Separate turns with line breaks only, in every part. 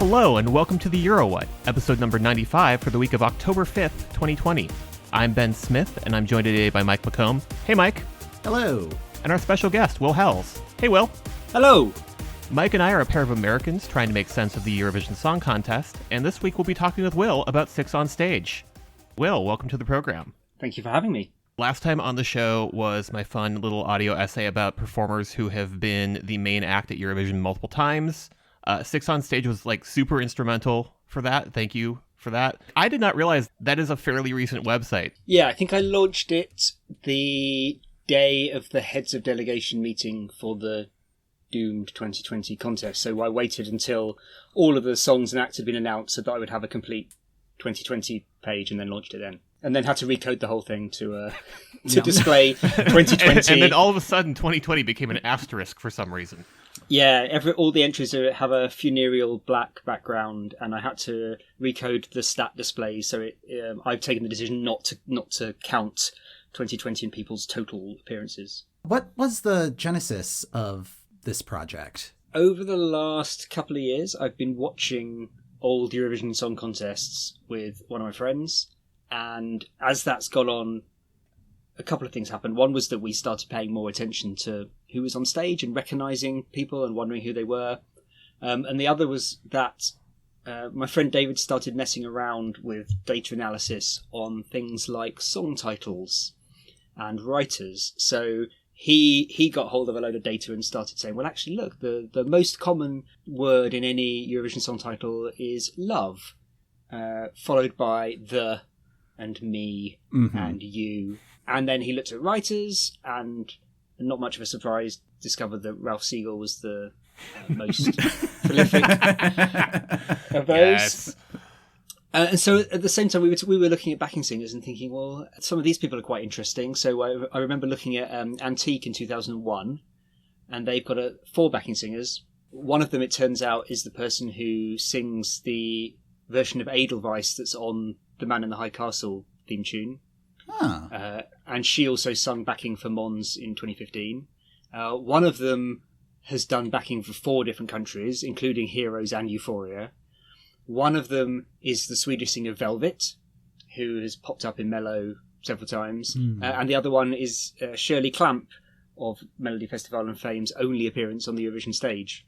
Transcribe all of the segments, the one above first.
Hello and welcome to the Euro What, episode number 95 for the week of October 5th, 2020. I'm Ben Smith, and I'm joined today by Mike McComb. Hey, Mike.
Hello.
And our special guest, Will Howells. Hey, Will.
Hello.
Mike and I are a pair of Americans trying to make sense of the Eurovision Song Contest, and this week we'll be talking with Will about Six on Stage. Will, welcome to the program.
Thank you for having me.
Last time on the show was my fun little audio essay about performers who have been the main act at Eurovision multiple times. Six on Stage was super instrumental for that. Thank you for that. I did not realize that is a fairly recent website.
Yeah, I think I launched it the day of the heads of delegation meeting for the doomed 2020 contest. So I waited until all of the songs and acts had been announced so that I would have a complete 2020 page and then launched it then. And then had to recode the whole thing to display 2020.
And then all of a sudden 2020 became an asterisk for some reason.
Yeah, all the entries have a funereal black background, and I had to recode the stat display. So I've taken the decision not to count 2020 in people's total appearances.
What was the genesis of this project?
Over the last couple of years, I've been watching old Eurovision Song Contests with one of my friends, and as that's gone on, a couple of things happened. One was that we started paying more attention to who was on stage and recognising people and wondering who they were. And the other was that my friend David started messing around with data analysis on things like song titles and writers. So he got hold of a load of data and started saying, well, actually, look, the most common word in any Eurovision song title is love, followed by the and me and you. And then he looked at writers and, not much of a surprise, discovered that Ralph Siegel was the most prolific of those. Yes. And so at the same time, we were looking at backing singers and thinking, well, some of these people are quite interesting. So I remember looking at Antique in 2001, and they've got 4 backing singers. One of them, it turns out, is the person who sings the version of Edelweiss that's on the Man in the High Castle theme tune. And she also sung backing for Mons in 2015. One of them has done backing for 4 different countries, including Heroes and Euphoria. One of them is the Swedish singer Velvet, who has popped up in Mello several times. And the other one is Shirley Clamp of Melody Festival and Fame's only appearance on the Eurovision stage.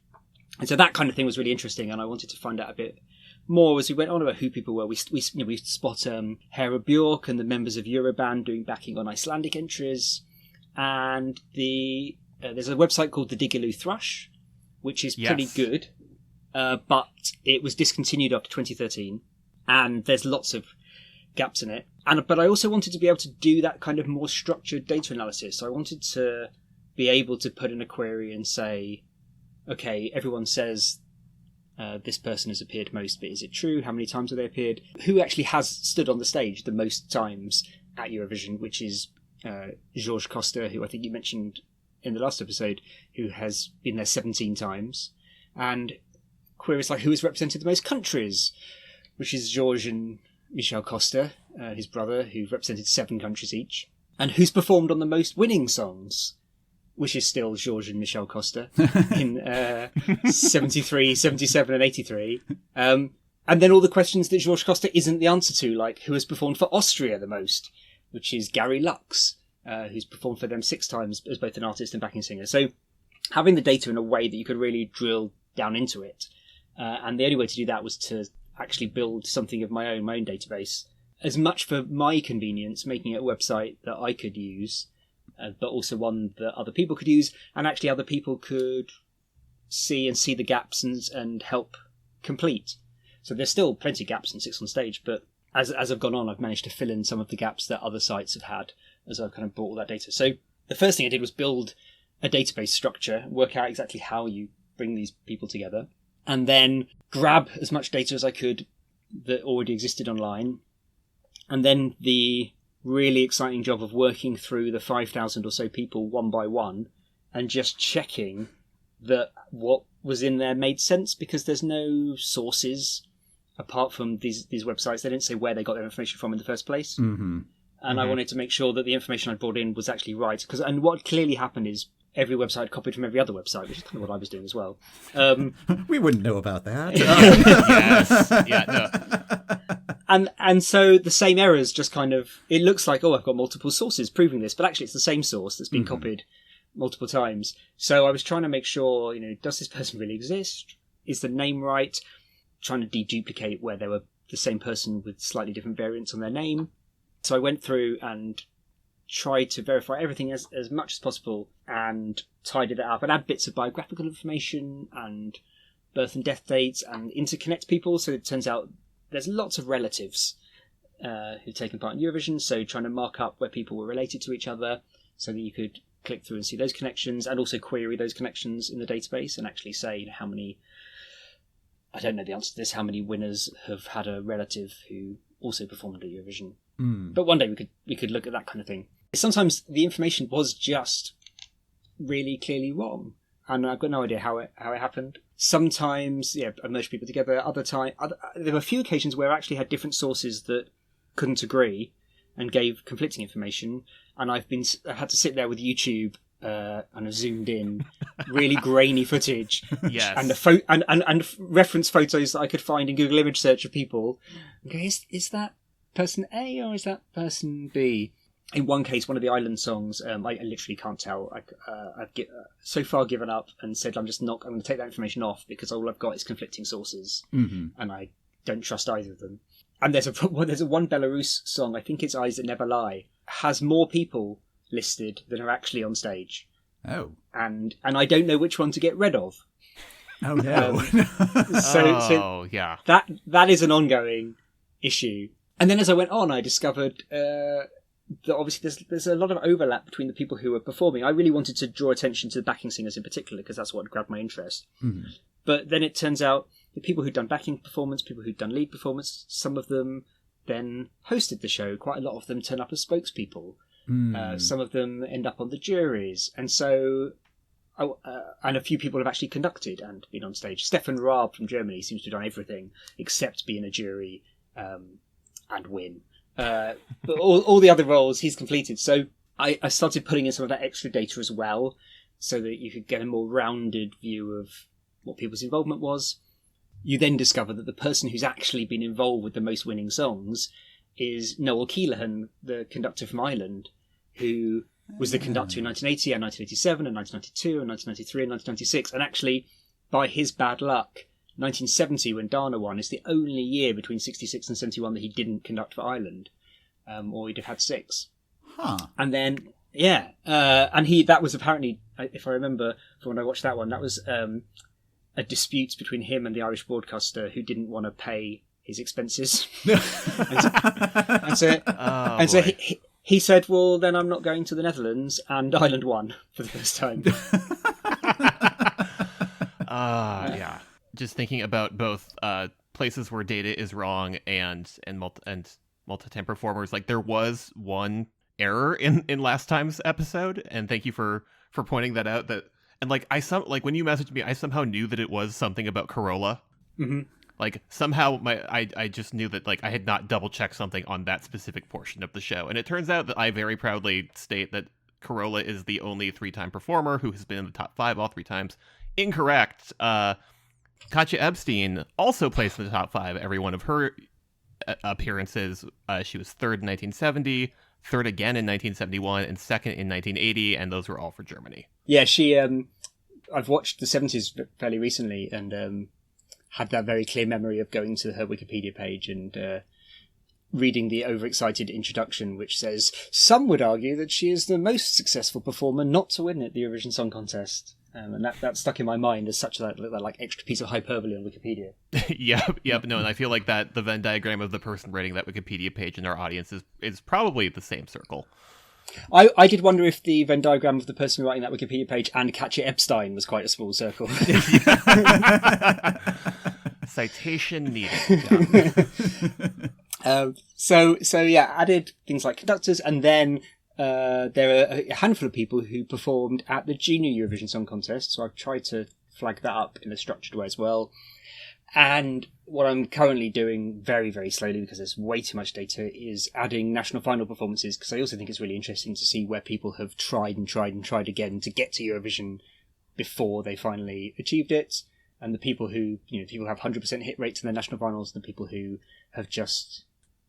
And so that kind of thing was really interesting, and I wanted to find out a bit more as we went on about who people were. We spot Hera Björk and the members of Euroband doing backing on Icelandic entries, and there's a website called the Diggiloo Thrush, which is pretty good, but it was discontinued after 2013, and there's lots of gaps in it. But I also wanted to be able to do that kind of more structured data analysis. So I wanted to be able to put in a query and say, okay, everyone says this person has appeared most, but is it true? How many times have they appeared? Who actually has stood on the stage the most times at Eurovision, which is George Costa, who I think you mentioned in the last episode, who has been there 17 times. And queries like who has represented the most countries, which is George and Michel Costa, his brother, who've represented 7 countries each. And who's performed on the most winning songs, which is still Georges and Michel Costa in 73, 77 and 83. And then all the questions that Georges Costa isn't the answer to, like who has performed for Austria the most, which is Gary Lux, who's performed for them 6 times as both an artist and backing singer. So having the data in a way that you could really drill down into it. And the only way to do that was to actually build something of my own database. As much for my convenience, making it a website that I could use, but also one that other people could use, and actually other people could see the gaps and help complete. So there's still plenty of gaps in Six on Stage, but as I've gone on, I've managed to fill in some of the gaps that other sites have had as I've kind of brought all that data. So the first thing I did was build a database structure, work out exactly how you bring these people together, and then grab as much data as I could that already existed online, and then the really exciting job of working through the 5,000 or so people one by one and just checking that what was in there made sense, because there's no sources apart from these websites. They didn't say where they got their information from in the first place. And I wanted to make sure that the information I brought in was actually right. And what clearly happened is every website copied from every other website, which is kind of what I was doing as well.
We wouldn't know about that.
Yes. Yeah. No.
And so the same errors just kind of, it looks like, oh, I've got multiple sources proving this, but actually it's the same source that's been copied multiple times. So I was trying to make sure, does this person really exist? Is the name right? Trying to deduplicate where they were the same person with slightly different variants on their name. So I went through and tried to verify everything as much as possible and tidied it up and add bits of biographical information and birth and death dates and interconnect people. So it turns out there's lots of relatives who've taken part in Eurovision, so trying to mark up where people were related to each other so that you could click through and see those connections and also query those connections in the database and actually say how many, I don't know the answer to this, how many winners have had a relative who also performed at Eurovision. But one day we could look at that kind of thing. Sometimes the information was just really clearly wrong, and I've got no idea how it happened. Sometimes, I merged people together. There were a few occasions where I actually had different sources that couldn't agree and gave conflicting information, and I've had to sit there with YouTube and have zoomed in really grainy footage,
Yes.
and reference photos that I could find in Google image search of people. Okay, is that person A or is that person B? In one case, one of the island songs, I literally can't tell. I've so far given up and said I'm going to take that information off because all I've got is conflicting sources, and I don't trust either of them. And there's a one Belarus song, I think it's Eyes That Never Lie, has more people listed than are actually on stage.
Oh.
And I don't know which one to get rid of.
Oh no.
So
yeah.
That is an ongoing issue. And then as I went on, I discovered that obviously there's a lot of overlap between the people who were performing. I really wanted to draw attention to the backing singers in particular because that's what grabbed my interest. But then it turns out the people who'd done backing performance, people who'd done lead performance, some of them then hosted the show. Quite a lot of them turn up as spokespeople. Some of them end up on the juries. And so... and a few people have actually conducted and been on stage. Stefan Raab from Germany seems to have done everything except be in a jury and win. But all the other roles he's completed. So I started putting in some of that extra data as well so that you could get a more rounded view of what people's involvement was. You then discover that the person who's actually been involved with the most winning songs is Noel Keelan, the conductor from Ireland, who was the conductor in 1980 and 1987 and 1992 and 1993 and 1996. And actually, by his bad luck, 1970, when Dana won, is the only year between 66 and 71 that he didn't conduct for Ireland, or he'd have had 6. And then, and that was apparently, if I remember from when I watched that one, that was a dispute between him and the Irish broadcaster who didn't want to pay his expenses. and so he said, well, then I'm not going to the Netherlands, and Ireland won for the first time.
Yeah. Just thinking about both places where data is wrong and multi-time performers. Like there was one error in last time's episode, and thank you for pointing that out. And like when you messaged me, I somehow knew that it was something about Corolla.
Mm-hmm.
Like somehow I just knew that like I had not double checked something on that specific portion of the show, and it turns out that I very proudly state that Corolla is the only 3-time performer who has been in the top 5 all 3 times. Incorrect. Katja Epstein also placed in the top 5 every one of her appearances. She was 3rd in 1970, 3rd again in 1971, and 2nd in 1980, and those were all for Germany.
Yeah, she. I've watched the 70s fairly recently, and had that very clear memory of going to her Wikipedia page and reading the overexcited introduction, which says, "Some would argue that she is the most successful performer not to win at the Eurovision Song Contest." And that stuck in my mind as such that like extra piece of hyperbole on Wikipedia. Yep. No, and I feel like that the Venn diagram of the person writing that Wikipedia page in our audience is probably the same circle. I did wonder if the Venn diagram of the person writing that Wikipedia page and Katja Epstein was quite a small circle.
Citation needed. Yeah.
So added things like conductors, and then there are a handful of people who performed at the Junior Eurovision Song Contest, so I've tried to flag that up in a structured way as well. And what I'm currently doing very, very slowly, because there's way too much data, is adding national final performances, because I also think it's really interesting to see where people have tried and tried and tried again to get to Eurovision before they finally achieved it. And the people who, people have 100% hit rates in their national finals, and the people who have just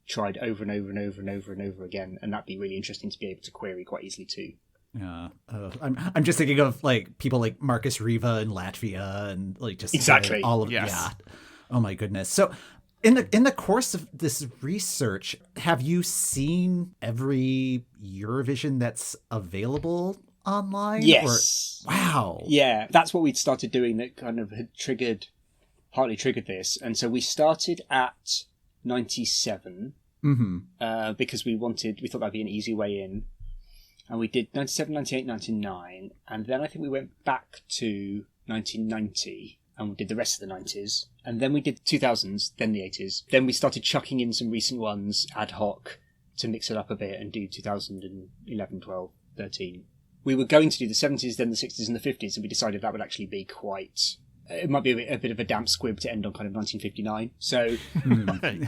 tried over and over and over and over and over again. And that'd be really interesting to be able to query quite easily too.
Yeah, I'm just thinking of like people like Marcus Riva in Latvia and like just
exactly
all of yeah. Oh my goodness. So in the course of this research, have you seen every Eurovision that's available online?
Yes.
Wow.
Yeah, that's what we'd started doing that kind of had partly triggered this. And so we started at 97 because we thought that'd be an easy way in. And we did 97, 98, 99. And then I think we went back to 1990 and we did the rest of the 90s. And then we did the 2000s, then the 80s. Then we started chucking in some recent ones ad hoc to mix it up a bit and do 2011, 12, 13. We were going to do the 70s, then the 60s and the 50s, and we decided that would actually be it might be a bit of a damp squib to end on kind of 1959. So,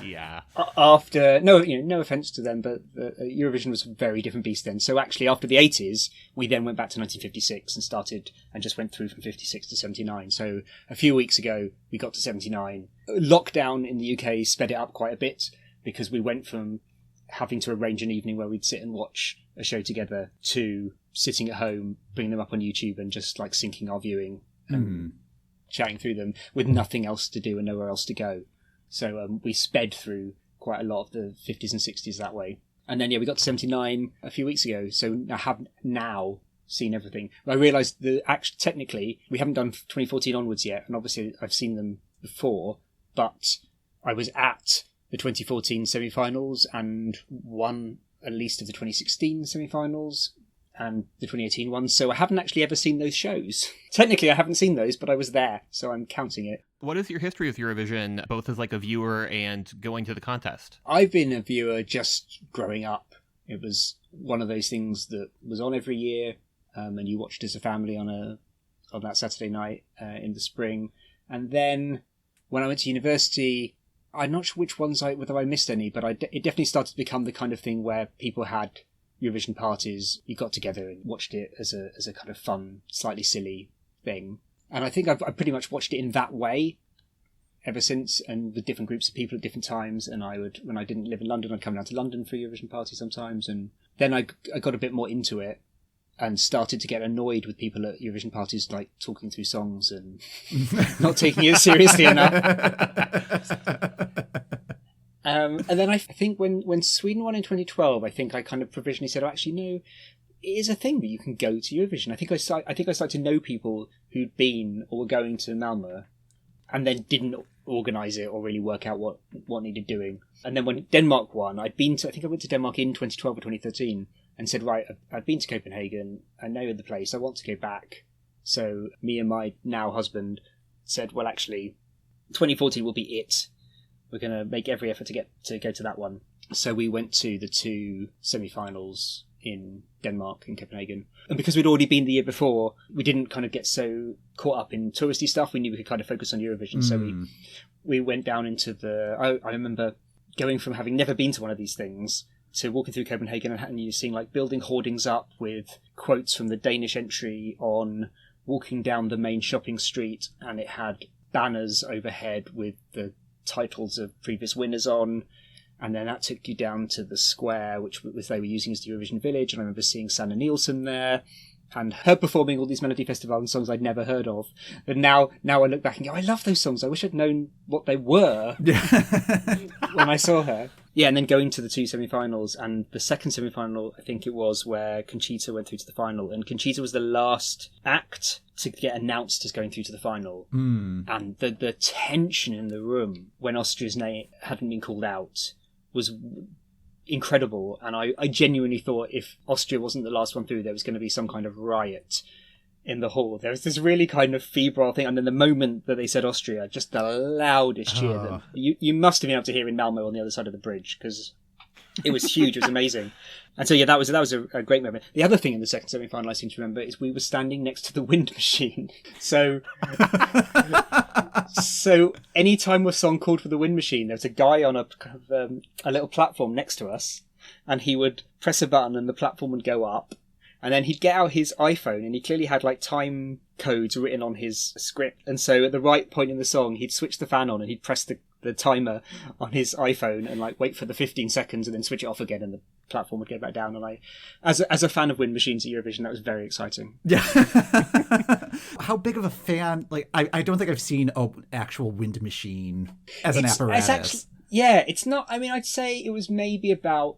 yeah.
After, no offence to them, but Eurovision was a very different beast then. So actually, after the 80s, we then went back to 1956 and started and just went through from 56 to 79. So a few weeks ago, we got to 79. Lockdown in the UK sped it up quite a bit because we went from having to arrange an evening where we'd sit and watch a show together to sitting at home, bringing them up on YouTube and just like syncing our viewing and chatting through them with nothing else to do and nowhere else to go. So we sped through quite a lot of the 50s and 60s that way. And then, we got to 79 a few weeks ago. So I have now seen everything. I realised that actually, technically, we haven't done 2014 onwards yet. And obviously I've seen them before, but I was at the 2014 semi-finals and won at least of the 2016 semi-finals and the 2018 ones, so I haven't actually ever seen those shows. Technically, I haven't seen those, but I was there, so I'm counting it.
What is your history with Eurovision, both as like a viewer and going to the contest?
I've been a viewer just growing up. It was one of those things that was on every year, and you watched as a family on that Saturday night in the spring. And then when I went to university, I'm not sure which ones whether I missed any, but it definitely started to become the kind of thing where people had Eurovision parties. You got together and watched it as a kind of fun, slightly silly thing. And I think I've pretty much watched it in that way ever since, and with different groups of people at different times. And when I didn't live in London, I'd come down to London for a Eurovision party sometimes. And then I got a bit more into it and started to get annoyed with people at Eurovision parties, like talking through songs and not taking it seriously enough. And then I think when Sweden won in 2012, I think I kind of provisionally said, actually, no, it is a thing that you can go to Eurovision. I think I started to know people who'd been or were going to Malmö and then didn't organise it or really work out what needed doing. And then when Denmark won, I think I went to Denmark in 2012 or 2013 and said, right, I've been to Copenhagen, I know the place, I want to go back. So me and my now husband said, well, actually, 2014 will be it. We're going to make every effort to go to that one. So we went to the two semi-finals in Denmark, in Copenhagen. And because we'd already been the year before, we didn't kind of get so caught up in touristy stuff. We knew we could kind of focus on Eurovision. So we went down into I remember going from having never been to one of these things to walking through Copenhagen and you seeing like building hoardings up with quotes from the Danish entry on walking down the main shopping street, and it had banners overhead with the titles of previous winners on, and then that took you down to the square, which they were using as the Eurovision Village, and I remember seeing Sanna Nielsen there and her performing all these Melody Festival songs I'd never heard of. And now I look back and go, I love those songs. I wish I'd known what they were when I saw her. Yeah, and then going to the two semi-finals, and the second semi-final, I think it was, where Conchita went through to the final, and Conchita was the last act to get announced as going through to the final. And the tension in the room when Austria's name hadn't been called out was incredible, and I genuinely thought if Austria wasn't the last one through, there was going to be some kind of riot in the hall. There was this really kind of febrile thing, and then the moment that they said Austria, just the loudest cheer. You must have been able to hear in Malmo on the other side of the bridge, because It was huge. It was amazing. And so, yeah, that was a great moment. The other thing in the second semi-final I seem to remember is we were standing next to the wind machine. So any time a song called for the wind machine, there was a guy on a kind of, a little platform next to us, and he would press a button and the platform would go up. And then he'd get out his iPhone, and he clearly had like time codes written on his script. And so at the right point in the song, he'd switch the fan on and he'd press the timer on his iPhone and like wait for the 15 seconds and then switch it off again, and the platform would go back down. And I, as a fan of wind machines at Eurovision, that was very exciting.
Yeah. How big of a fan? Like, I don't think I've seen an actual wind machine as an apparatus.
It's actually, yeah, it's not. I mean, I'd say it was maybe about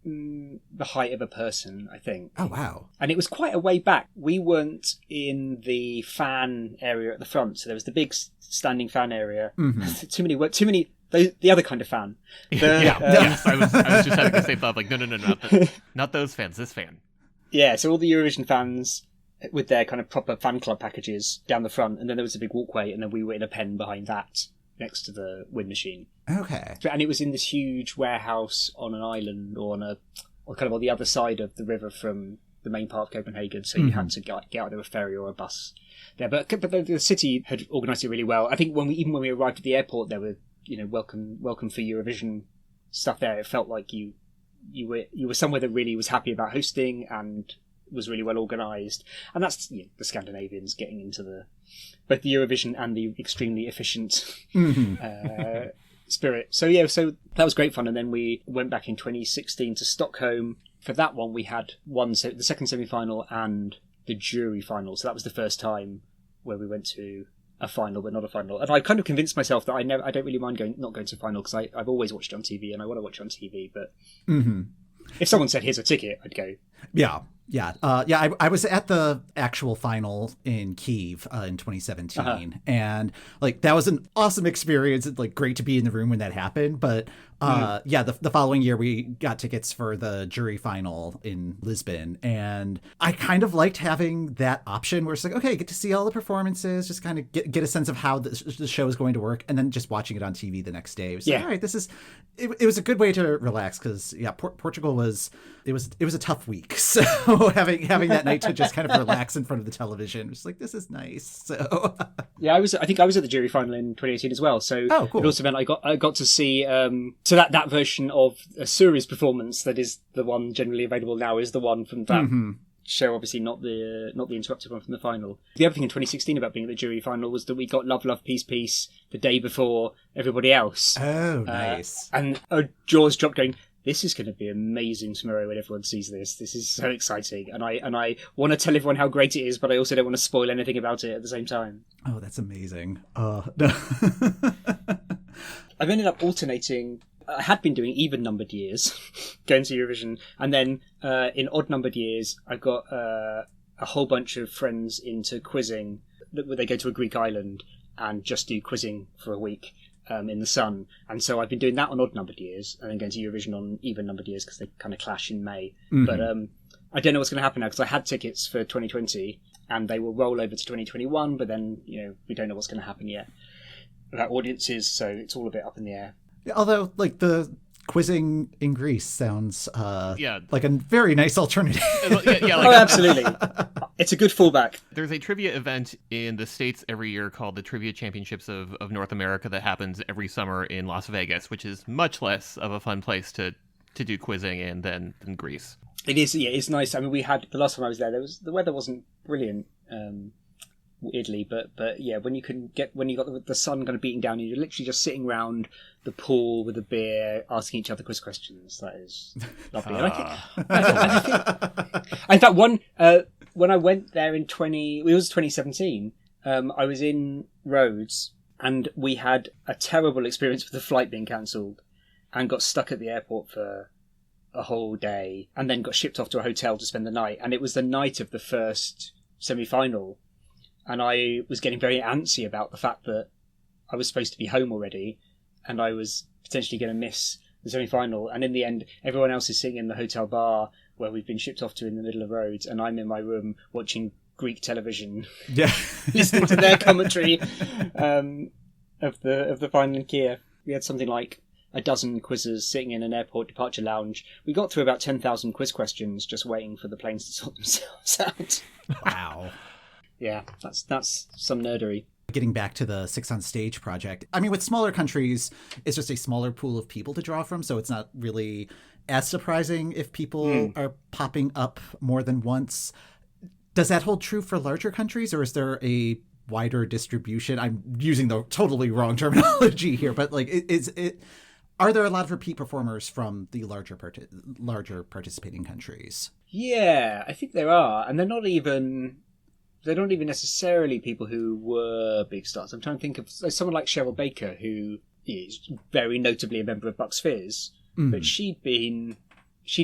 the height of a person, I think.
Oh, wow.
And it was quite a way back. We weren't in the fan area at the front, so there was the big standing fan area. Mm-hmm. Too many. The other kind of fan.
Yes, I was just having the same thought. Like, no, not those fans. This fan.
Yeah, so all the Eurovision fans with their kind of proper fan club packages down the front, and then there was a big walkway, and then we were in a pen behind that, next to the wind machine.
Okay.
And it was in this huge warehouse on an island, or kind of on the other side of the river from the main part of Copenhagen. So you had to get out there with a ferry or a bus there. But the city had organised it really well. I think when we arrived at the airport, there were welcome for Eurovision stuff there. It felt like you were somewhere that really was happy about hosting and was really well organised. And that's the Scandinavians getting into both the Eurovision and the extremely efficient spirit. So that was great fun. And then we went back in 2016 to Stockholm. For that one, we had the second semi-final and the jury final. So that was the first time where we went to a final, but not a final. And I kind of convinced myself that I don't really mind not going to a final, because I've always watched it on TV and I want to watch it on TV. But if someone said, "Here's a ticket," I'd go.
Yeah. I was at the actual final in Kyiv in 2017, and like that was an awesome experience. It's like great to be in the room when that happened. But the following year we got tickets for the jury final in Lisbon, and I kind of liked having that option where it's like, okay, get to see all the performances, just kind of get a sense of how the show is going to work, and then just watching it on TV the next day. It was like, all right, it was a good way to relax, because Portugal was a tough week, so having that night to just kind of relax in front of the television, was like, this is nice. So
I think I was at the jury final in 2018 as well. So
cool.
It also meant I got to see that version of Suri's performance, that is the one generally available now, is the one from that show, obviously not the interrupted one from the final. The other thing in 2016 about being at the jury final was that we got Love, Love, Peace, Peace the day before everybody else.
Oh, nice.
And jaws dropped, going, this is going to be amazing tomorrow when everyone sees this. This is so exciting. And I want to tell everyone how great it is, but I also don't want to spoil anything about it at the same time.
Oh, that's amazing.
I've ended up alternating. I had been doing even-numbered years, going to Eurovision. And then in odd-numbered years, I got a whole bunch of friends into quizzing, where they go to a Greek island and just do quizzing for a week. In the sun, and so I've been doing that on odd-numbered years, and then going to Eurovision on even-numbered years, because they kind of clash in May. But I don't know what's going to happen now, because I had tickets for 2020, and they will roll over to 2021. But then we don't know what's going to happen yet about audiences, so it's all a bit up in the air.
Although, like, the quizzing in Greece sounds like a very nice alternative.
Absolutely. It's a good fallback.
There's a trivia event in the States every year called the Trivia Championships of North America that happens every summer in Las Vegas, which is much less of a fun place to do quizzing in than Greece.
It is, it's nice. I mean, we had, the last time I was there, the weather wasn't brilliant, weirdly, but when you got the sun kind of beating down, you're literally just sitting around the pool with a beer, asking each other quiz questions. That is lovely. And I think, in fact, when I went there it was 2017, I was in Rhodes, and we had a terrible experience with the flight being cancelled, and got stuck at the airport for a whole day, and then got shipped off to a hotel to spend the night. And it was the night of the first semi-final, and I was getting very antsy about the fact that I was supposed to be home already, and I was potentially going to miss the semi-final. And in the end, everyone else is sitting in the hotel bar where we've been shipped off to in the middle of Rhodes, and I'm in my room watching Greek television, listening to their commentary of the final in Kiev. We had something like a dozen quizzes sitting in an airport departure lounge. We got through about 10,000 quiz questions just waiting for the planes to sort themselves out.
Wow.
Yeah, that's some nerdery.
Getting back to the Six on Stage project, I mean, with smaller countries, it's just a smaller pool of people to draw from, so it's not really as surprising if people are popping up more than once. Does that hold true for larger countries, or is there a wider distribution? I'm using the totally wrong terminology here, but like, are there a lot of repeat performers from the larger participating countries?
Yeah, I think there are, and they're not even necessarily people who were big stars. I'm trying to think of someone like Cheryl Baker, who is very notably a member of Bucks Fizz, but she'd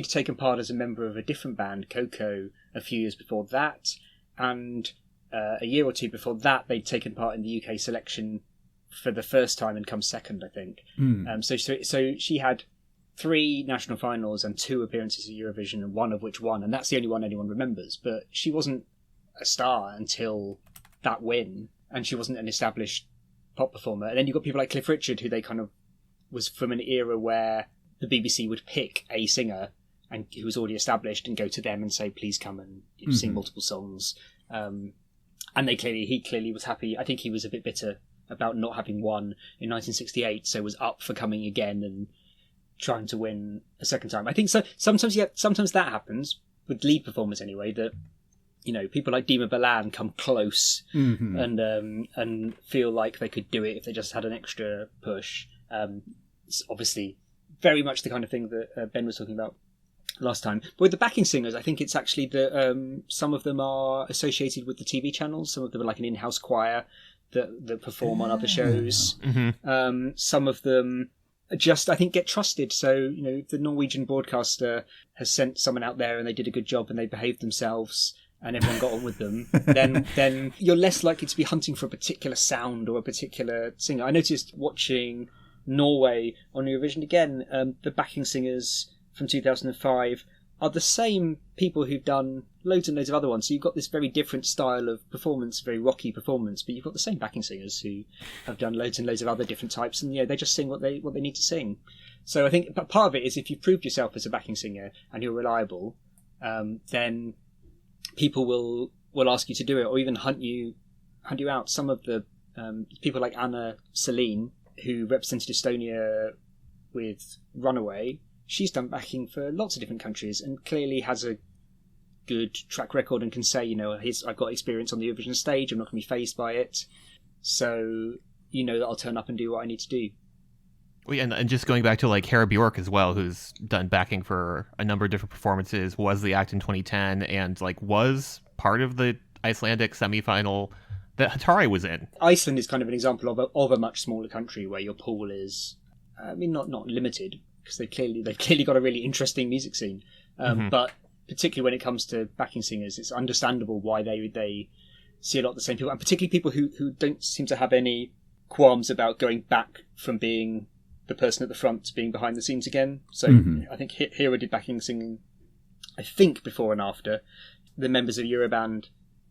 taken part as a member of a different band, Coco, a few years before that, and a year or two before that, they'd taken part in the UK selection for the first time and come second, I think. So she had 3 national finals and 2 appearances at Eurovision, and one of which won, and that's the only one anyone remembers. But she wasn't a star until that win, and she wasn't an established pop performer. And then you've got people like Cliff Richard, who they kind of was from an era where the BBC would pick a singer and who was already established and go to them and say, please come and sing multiple songs. And he clearly was happy. I think he was a bit bitter about not having won in 1968, so was up for coming again and trying to win a second time. I think so. Sometimes that happens with lead performers anyway, that, you know, people like Dima Bilan come close and feel like they could do it if they just had an extra push. It's obviously very much the kind of thing that Ben was talking about last time. But with the backing singers, I think it's actually that some of them are associated with the TV channels. Some of them are like an in-house choir that perform on other shows. Some of them just, I think, get trusted. So, you know, if the Norwegian broadcaster has sent someone out there and they did a good job and they behaved themselves and everyone got on with them, then you're less likely to be hunting for a particular sound or a particular singer. I noticed watching Norway on Eurovision again, the backing singers from 2005 are the same people who've done loads and loads of other ones. So you've got this very different style of performance, very rocky performance, but you've got the same backing singers who have done loads and loads of other different types, and they just sing what they need to sing. So I think part of it is if you've proved yourself as a backing singer and you're reliable, then people will ask you to do it, or even hunt you out. Some of the people like Anna Selin, who represented Estonia with Runaway, she's done backing for lots of different countries and clearly has a good track record and can say, you know, I've got experience on the Eurovision stage, I'm not going to be fazed by it, so you know that I'll turn up and do what I need to do.
Well, yeah, and just going back to like Hera Bjork as well, who's done backing for a number of different performances, was the act in 2010 and like was part of the Icelandic semifinal that Hatari was in. Iceland
is kind of an example of a much smaller country where your pool is, I mean, not limited, because they've clearly got a really interesting music scene. But particularly when it comes to backing singers, it's understandable why they see a lot of the same people, and particularly people who don't seem to have any qualms about going back from being the person at the front to being behind the scenes again. So I think Hera did backing singing, I think, before and after. The members of Euroband,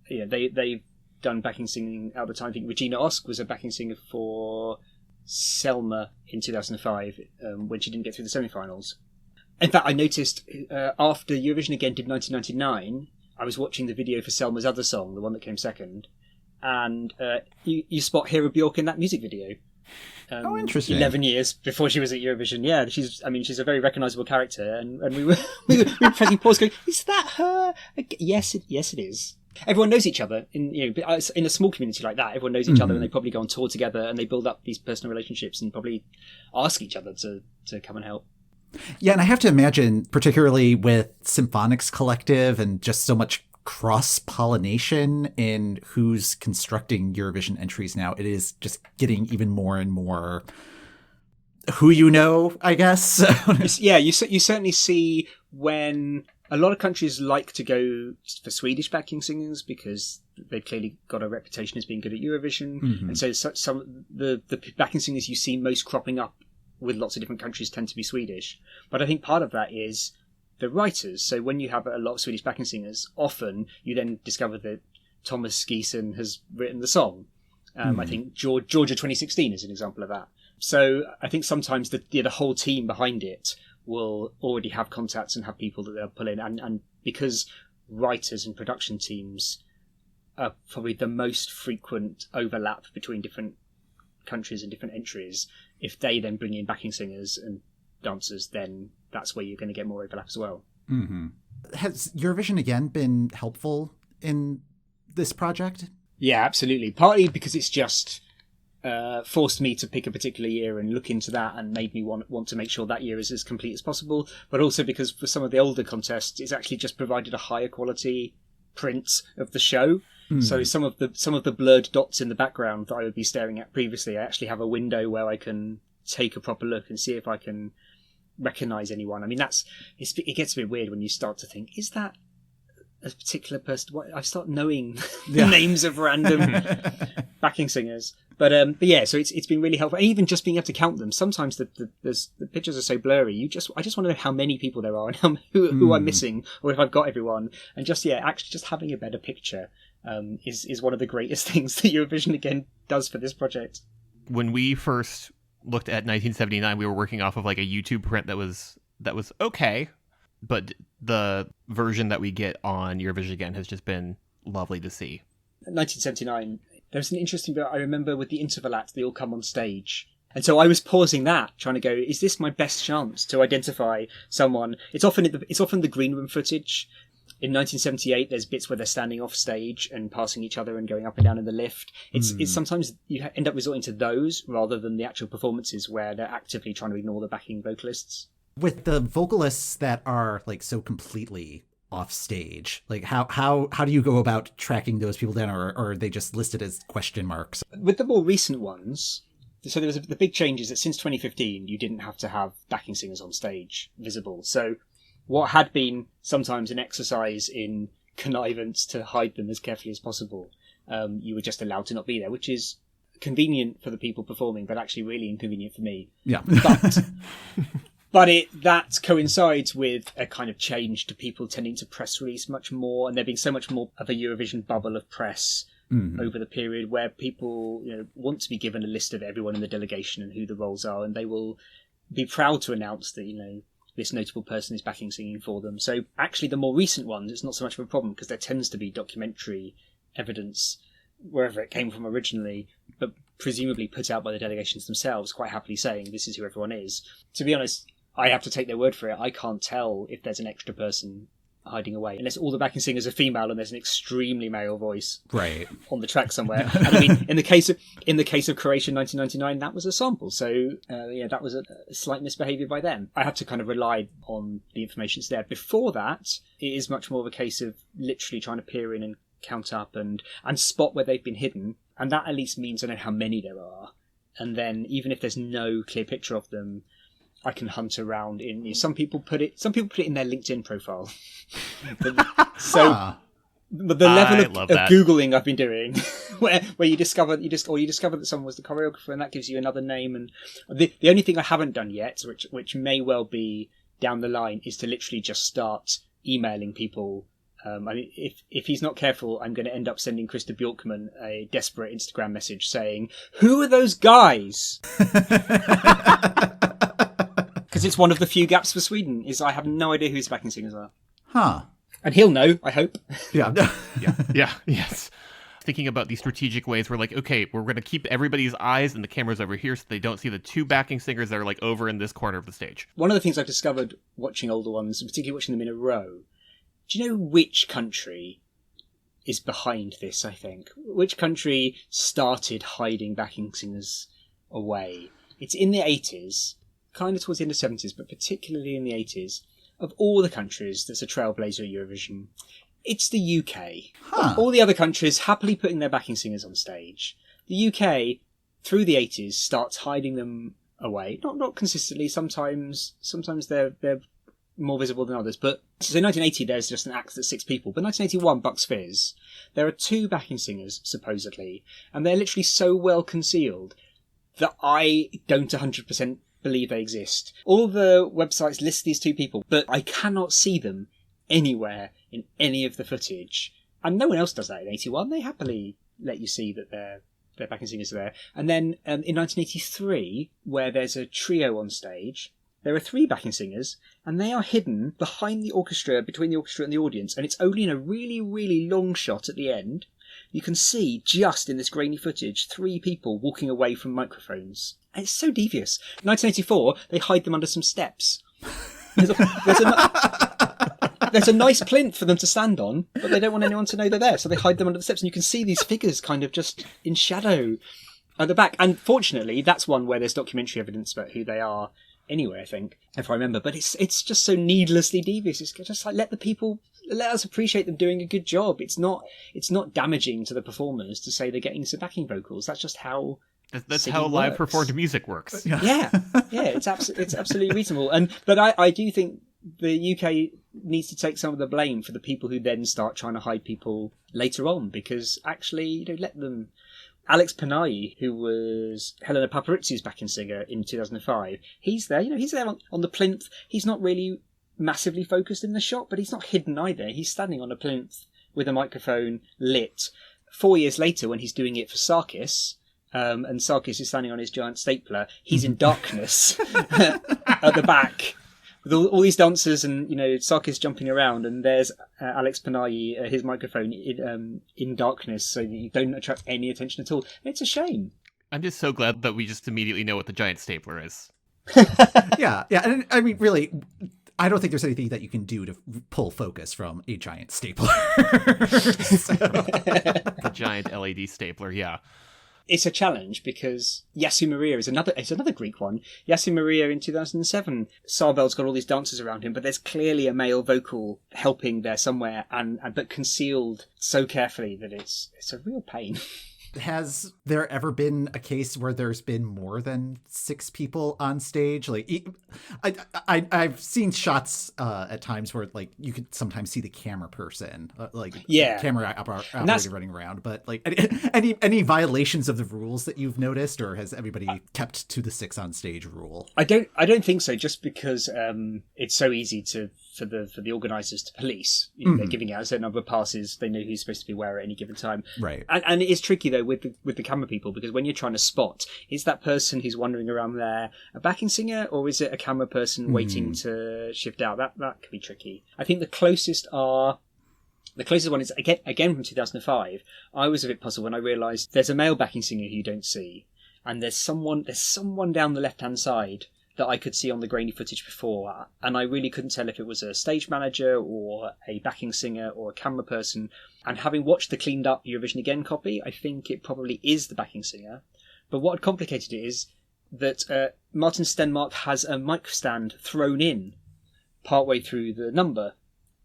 they've done backing singing at the time. I think Regina Osk was a backing singer for Selma in 2005 when she didn't get through the semi-finals. In fact, I noticed after Eurovision again did 1999, I was watching the video for Selma's other song, the one that came second, and you spot Hera Bjork in that music video.
Oh, interesting.
11 years before she was at Eurovision. Yeah, she's a very recognisable character, and we were pressing pause going, is that her? Yes, it is. Everyone knows each other in a small community like that. Everyone knows each other, and they probably go on tour together, and they build up these personal relationships, and probably ask each other to come and help.
Yeah, and I have to imagine, particularly with Symphonics Collective and just so much cross-pollination in who's constructing Eurovision entries now, it is just getting even more and more who you know, I guess.
Yeah, you certainly see when a lot of countries like to go for Swedish backing singers because they've clearly got a reputation as being good at Eurovision. And so some the backing singers you see most cropping up with lots of different countries tend to be Swedish. But I think part of that is the writers. So when you have a lot of Swedish backing singers, often you then discover that Thomas Geeson has written the song. I think Georgia 2016 is an example of that. So I think sometimes the whole team behind it will already have contacts and have people that they'll pull in. And because writers and production teams are probably the most frequent overlap between different countries and different entries, if they then bring in backing singers and dancers, then that's where you're going to get more overlap as well.
Mm-hmm. Has Eurovision again been helpful in this project?
Yeah, absolutely. Partly because it's just forced me to pick a particular year and look into that, and made me want to make sure that year is as complete as possible. But also because for some of the older contests, it's actually just provided a higher quality print of the show. So some of the blurred dots in the background that I would be staring at previously, I actually have a window where I can take a proper look and see if I can recognize anyone. I mean, it gets a bit weird when you start to think, is that a particular person? I start knowing names of random backing singers. But yeah, so it's been really helpful. And even just being able to count them. Sometimes the pictures are so blurry. I just want to know how many people there are and who I'm missing, or if I've got everyone. And actually just having a better picture is one of the greatest things that Eurovision again does for this project.
When we first looked at 1979, we were working off of like a YouTube print that was okay, but the version that we get on Eurovision again has just been lovely to see.
1979, there's an interesting bit I remember with the interval act. They all come on stage, and so I was pausing that, trying to go, is this my best chance to identify someone? It's often the green room footage. In 1978, there's bits where they're standing off stage and passing each other and going up and down in the lift. It's sometimes you end up resorting to those rather than the actual performances where they're actively trying to ignore the backing vocalists.
With the vocalists that are like so completely off stage, like how do you go about tracking those people down, or are they just listed as question marks?
With the more recent ones, so there was the big change is that since 2015, you didn't have to have backing singers on stage visible. So what had been sometimes an exercise in connivance to hide them as carefully as possible, you were just allowed to not be there, which is convenient for the people performing, but actually really inconvenient for me.
Yeah.
But that coincides with a kind of change to people tending to press release much more, and there being so much more of a Eurovision bubble of press over the period where people want to be given a list of everyone in the delegation and who the roles are, and they will be proud to announce that this notable person is backing singing for them. So actually the more recent ones, it's not so much of a problem because there tends to be documentary evidence wherever it came from originally, but presumably put out by the delegations themselves, quite happily saying this is who everyone is. To be honest, I have to take their word for it. I can't tell if there's an extra person hiding away, unless all the backing singers are female and there's an extremely male voice on the track somewhere. And I mean, in the case of Croatia 1999, that was a sample. So that was a slight misbehaviour by them. I had to kind of rely on the information that's there. Before that, it is much more of a case of literally trying to peer in and count up and spot where they've been hidden. And that at least means I know how many there are. And then even if there's no clear picture of them, I can hunt around in. Some people put it in their LinkedIn profile. But the level of Googling I've been doing, where you discover that someone was the choreographer, and that gives you another name. And the only thing I haven't done yet, which may well be down the line, is to literally just start emailing people. I mean, if he's not careful, I'm going to end up sending Krista Bjorkman a desperate Instagram message saying, "Who are those guys?" Because it's one of the few gaps for Sweden, is I have no idea who his backing singers are.
Huh.
And he'll know, I hope.
Yeah.
Yes. Thinking about these strategic ways, we're like, okay, we're going to keep everybody's eyes and the cameras over here so they don't see the two backing singers that are like over in this corner of the stage.
One of the things I've discovered watching older ones, and particularly watching them in a row, do you know which country is behind this, I think? Which country started hiding backing singers away? It's in the 80s. Kind of towards the end of the 70s, but particularly in the 80s, of all the countries that's a trailblazer at Eurovision, it's the UK. Huh. All the other countries happily putting their backing singers on stage. The UK, through the 80s, starts hiding them away. Not consistently. Sometimes they're more visible than others. But so in 1980, there's just an act that's 6 people. But 1981, Bucks Fizz, there are 2 backing singers, supposedly, and they're literally so well concealed that I don't 100% believe they exist. All the websites list these 2 people, but I cannot see them anywhere in any of the footage. And no one else does that in 81. They happily let you see that they're their backing singers are there. And then in 1983, where there's a trio on stage, there are 3 backing singers, and they are hidden behind the orchestra, between the orchestra and the audience, and it's only in a really, really long shot at the end. You can see, just in this grainy footage, 3 people walking away from microphones. And it's so devious. 1984, they hide them under some steps. There's a nice plinth for them to stand on, but they don't want anyone to know they're there, so they hide them under the steps, and you can see these figures kind of just in shadow at the back. And fortunately, that's one where there's documentary evidence about who they are anyway, I think, if I remember. But it's just so needlessly devious. It's just like, let us appreciate them doing a good job. It's not damaging to the performers to say they're getting some backing vocals. That's just how
that's how live performed music works.
Yeah, it's absolutely reasonable. But I do think the UK needs to take some of the blame for the people who then start trying to hide people later on, because actually, let them. Alex Panayi, who was Helena Paparizou's backing singer in 2005, he's there. He's there on the plinth. He's not really massively focused in the shot, but he's not hidden either. He's standing on a plinth with a microphone lit. 4 years later, when he's doing it for Sarkis, and Sarkis is standing on his giant stapler, he's in darkness at the back with all these dancers, and Sarkis jumping around, and there's Alex Panayi, his microphone in darkness, so you don't attract any attention at all. It's a shame.
I'm just so glad that we just immediately know what the giant stapler is.
Yeah, and I mean, really, I don't think there's anything that you can do to pull focus from a giant stapler.
The giant LED stapler, yeah.
It's a challenge because Yasu Maria is another Greek one. Yasu Maria in 2007, Sarbel's got all these dancers around him, but there's clearly a male vocal helping there somewhere, but concealed so carefully that it's a real pain.
Has there ever been a case where there's been more than 6 people on stage? Like, I've seen shots at times where, like, you could sometimes see the camera person, camera operator running around. But like, any violations of the rules that you've noticed, or has everybody kept to the 6 on stage rule?
I don't think so. Just because it's so easy for the organisers to police. They're giving out a certain number of passes. They know who's supposed to be where at any given time.
Right.
And it is tricky though with the camera people, because when you're trying to spot, is that person who's wandering around there a backing singer, or is it a camera person waiting to shift out? That can be tricky. I think the closest one is again from 2005. I was a bit puzzled when I realised there's a male backing singer who you don't see, and there's someone down the left hand side that I could see on the grainy footage before, and I really couldn't tell if it was a stage manager or a backing singer or a camera person. And having watched the cleaned up Eurovision Again copy, I think it probably is the backing singer. But what had complicated it is that Martin Stenmark has a mic stand thrown in partway through the number.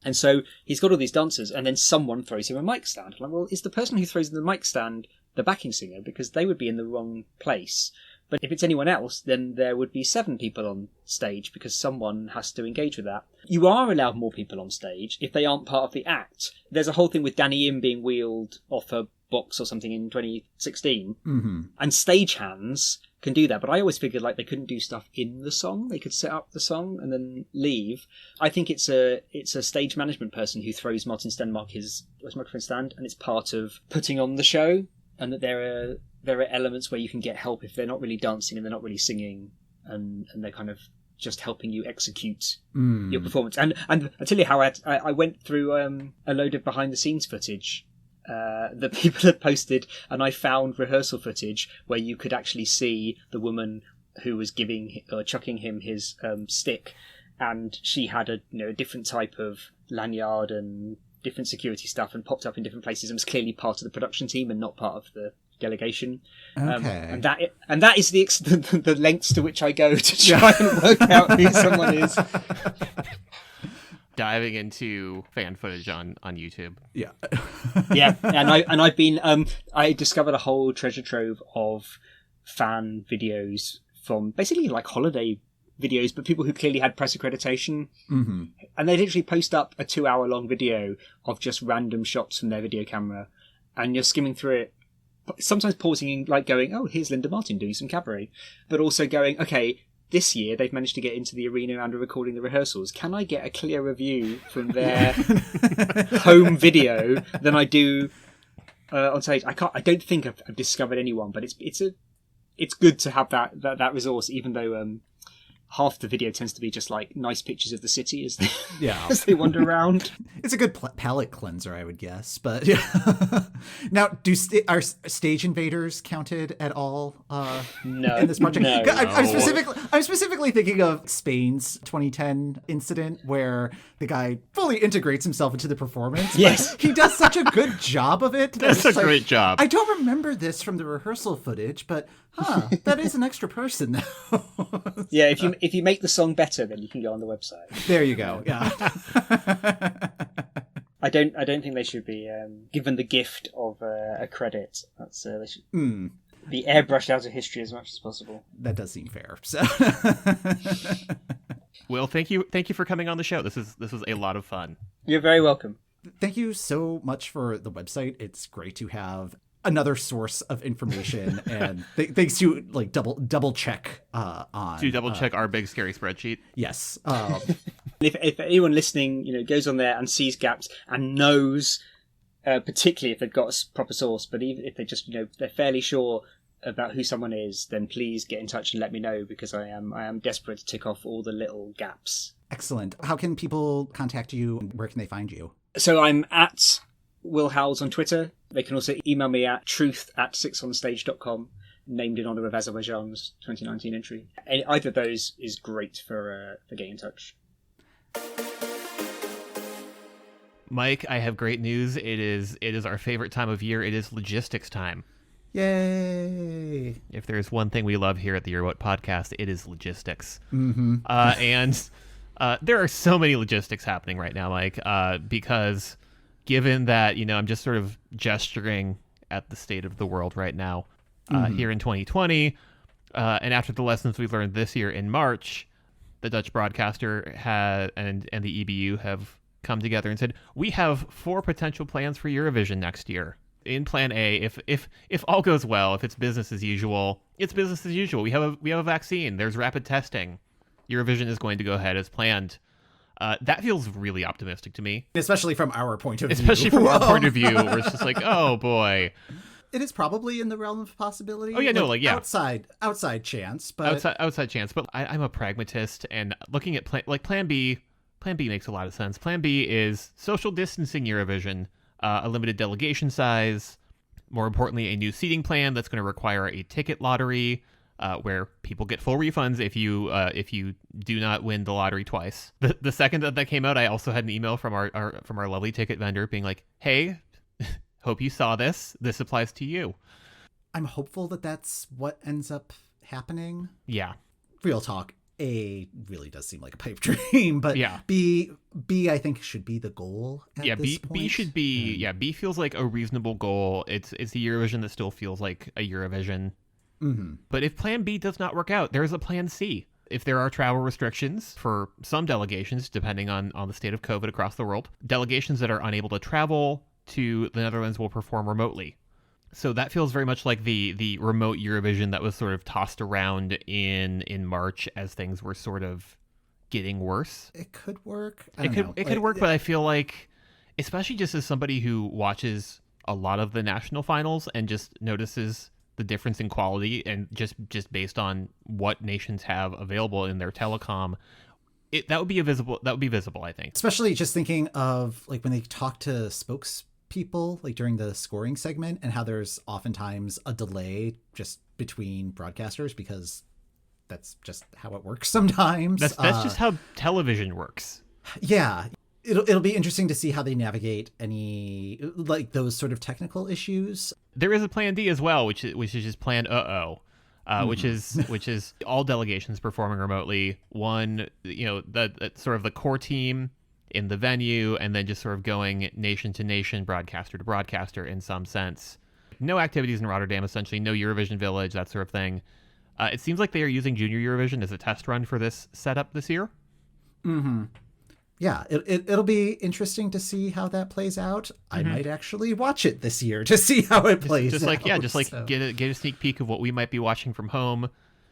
And so he's got all these dancers, and then someone throws him a mic stand. I'm like, well, is the person who throws in the mic stand the backing singer? Because they would be in the wrong place. But if it's anyone else, then there would be 7 people on stage, because someone has to engage with that. You are allowed more people on stage if they aren't part of the act. There's a whole thing with Danny Im being wheeled off a box or something in 2016.
Mm-hmm.
And stagehands can do that. But I always figured like they couldn't do stuff in the song. They could set up the song and then leave. I think it's a stage management person who throws Martin Stenmark his microphone stand, and it's part of putting on the show, and that there are elements where you can get help if they're not really dancing and they're not really singing, and they're kind of just helping you execute your performance. And I tell you how I went through a load of behind the scenes footage that people had posted, and I found rehearsal footage where you could actually see the woman who was chucking him his stick, and she had a different type of lanyard and different security stuff, and popped up in different places, and was clearly part of the production team and not part of the delegation.
Okay.
And that is the lengths to which I go to try and work out who someone is.
Diving into fan footage on YouTube.
Yeah.
Yeah, and I've been I discovered a whole treasure trove of fan videos from basically like holiday videos, but people who clearly had press accreditation.
Mm-hmm.
And they literally post up a 2-hour long video of just random shots from their video camera, and you're skimming through it, sometimes pausing and like going, oh, here's Linda Martin doing some cabaret, but also going, okay, this year they've managed to get into the arena and are recording the rehearsals. Can I get a clearer view from their home video than I do on stage. I don't think I've discovered anyone, but it's good to have that resource, even though half the video tends to be just like nice pictures of the city as they as they wander around.
It's a good palette cleanser, I would guess. But yeah. Now, are stage invaders counted at all
No,
in this project?
no.
I'm specifically thinking of Spain's 2010 incident where the guy fully integrates himself into the performance.
Yes,
he does such a good job of it.
That's a great job.
I don't remember this from the rehearsal footage, but that is an extra person now.
Yeah, if you make the song better, then you can go on the website.
There you go. Yeah.
I don't think they should be given the gift of a credit. That's they should be airbrushed out of history as much as possible.
That does seem fair. So,
Will, thank you for coming on the show. This was a lot of fun.
You're very welcome.
Thank you so much for the website. It's great to have another source of information, and thanks to like double check on
To double check our big scary spreadsheet.
Yes.
If anyone listening, goes on there and sees gaps and knows, particularly if they've got a proper source, but even if they just they're fairly sure about who someone is, then please get in touch and let me know, because I am desperate to tick off all the little gaps.
Excellent. How can people contact you? Where can they find you? So
I'm at Will Howells on Twitter. They can also email me at truth@sixonstage.com, named in honour of Azerbaijan's 2019 entry. Either of those is great for getting in touch.
Mike, I have great news. It is our favorite time of year. It is logistics time.
Yay!
If there's one thing we love here at the Your What podcast, it is logistics.
Mm-hmm.
And there are so many logistics happening right now, Mike, because given that, I'm just sort of gesturing at the state of the world right now here in 2020, and after the lessons we learned this year in March, the Dutch broadcaster and the EBU have come together and said, we have 4 potential plans for Eurovision next year. In plan A, if all goes well, if it's business as usual, it's business as usual. We have a vaccine. There's rapid testing. Eurovision is going to go ahead as planned. That feels really optimistic to me.
Especially from our point of view.
Especially from our point of view, where it's just like, oh boy.
It is probably in the realm of possibility.
Oh yeah,
outside chance, but
outside chance. But I'm a pragmatist, and looking at Plan B. Plan B makes a lot of sense. Plan B is social distancing Eurovision, a limited delegation size, more importantly, a new seating plan that's going to require a ticket lottery, where people get full refunds if you do not win the lottery twice. The second that came out, I also had an email from our lovely ticket vendor being like, hey, hope you saw this. This applies to you.
I'm hopeful that that's what ends up happening.
Yeah.
Real talk. A really does seem like a pipe dream, but
yeah.
B I think should be the goal at this point.
B should be B feels like a reasonable goal. It's the Eurovision that still feels like a Eurovision.
Mm-hmm.
But if Plan B does not work out, there's a Plan C. If there are travel restrictions for some delegations, depending on the state of COVID across the world, delegations that are unable to travel to the Netherlands will perform remotely. So that feels very much like the remote Eurovision that was sort of tossed around in March as things were sort of getting worse.
It could work.
It could work, but I feel like, especially just as somebody who watches a lot of the national finals and just notices the difference in quality, and just based on what nations have available in their telecom, that would be visible, I think.
Especially just thinking of like when they talk to spokespeople like during the scoring segment, and how there's oftentimes a delay just between broadcasters, because that's just how it works sometimes.
That's just how television works.
Yeah. It'll be interesting to see how they navigate any like those sort of technical issues.
There is a Plan D as well, which is just Plan which is all delegations performing remotely. One, the sort of the core team in the venue, and then just sort of going nation to nation, broadcaster to broadcaster in some sense. No activities in Rotterdam, essentially, no Eurovision Village, that sort of thing. It seems like they are using Junior Eurovision as a test run for this setup this year.
Mm-hmm. Yeah, it'll be interesting to see how that plays out. I might actually watch it this year to see how it plays out.
Get a sneak peek of what we might be watching from home.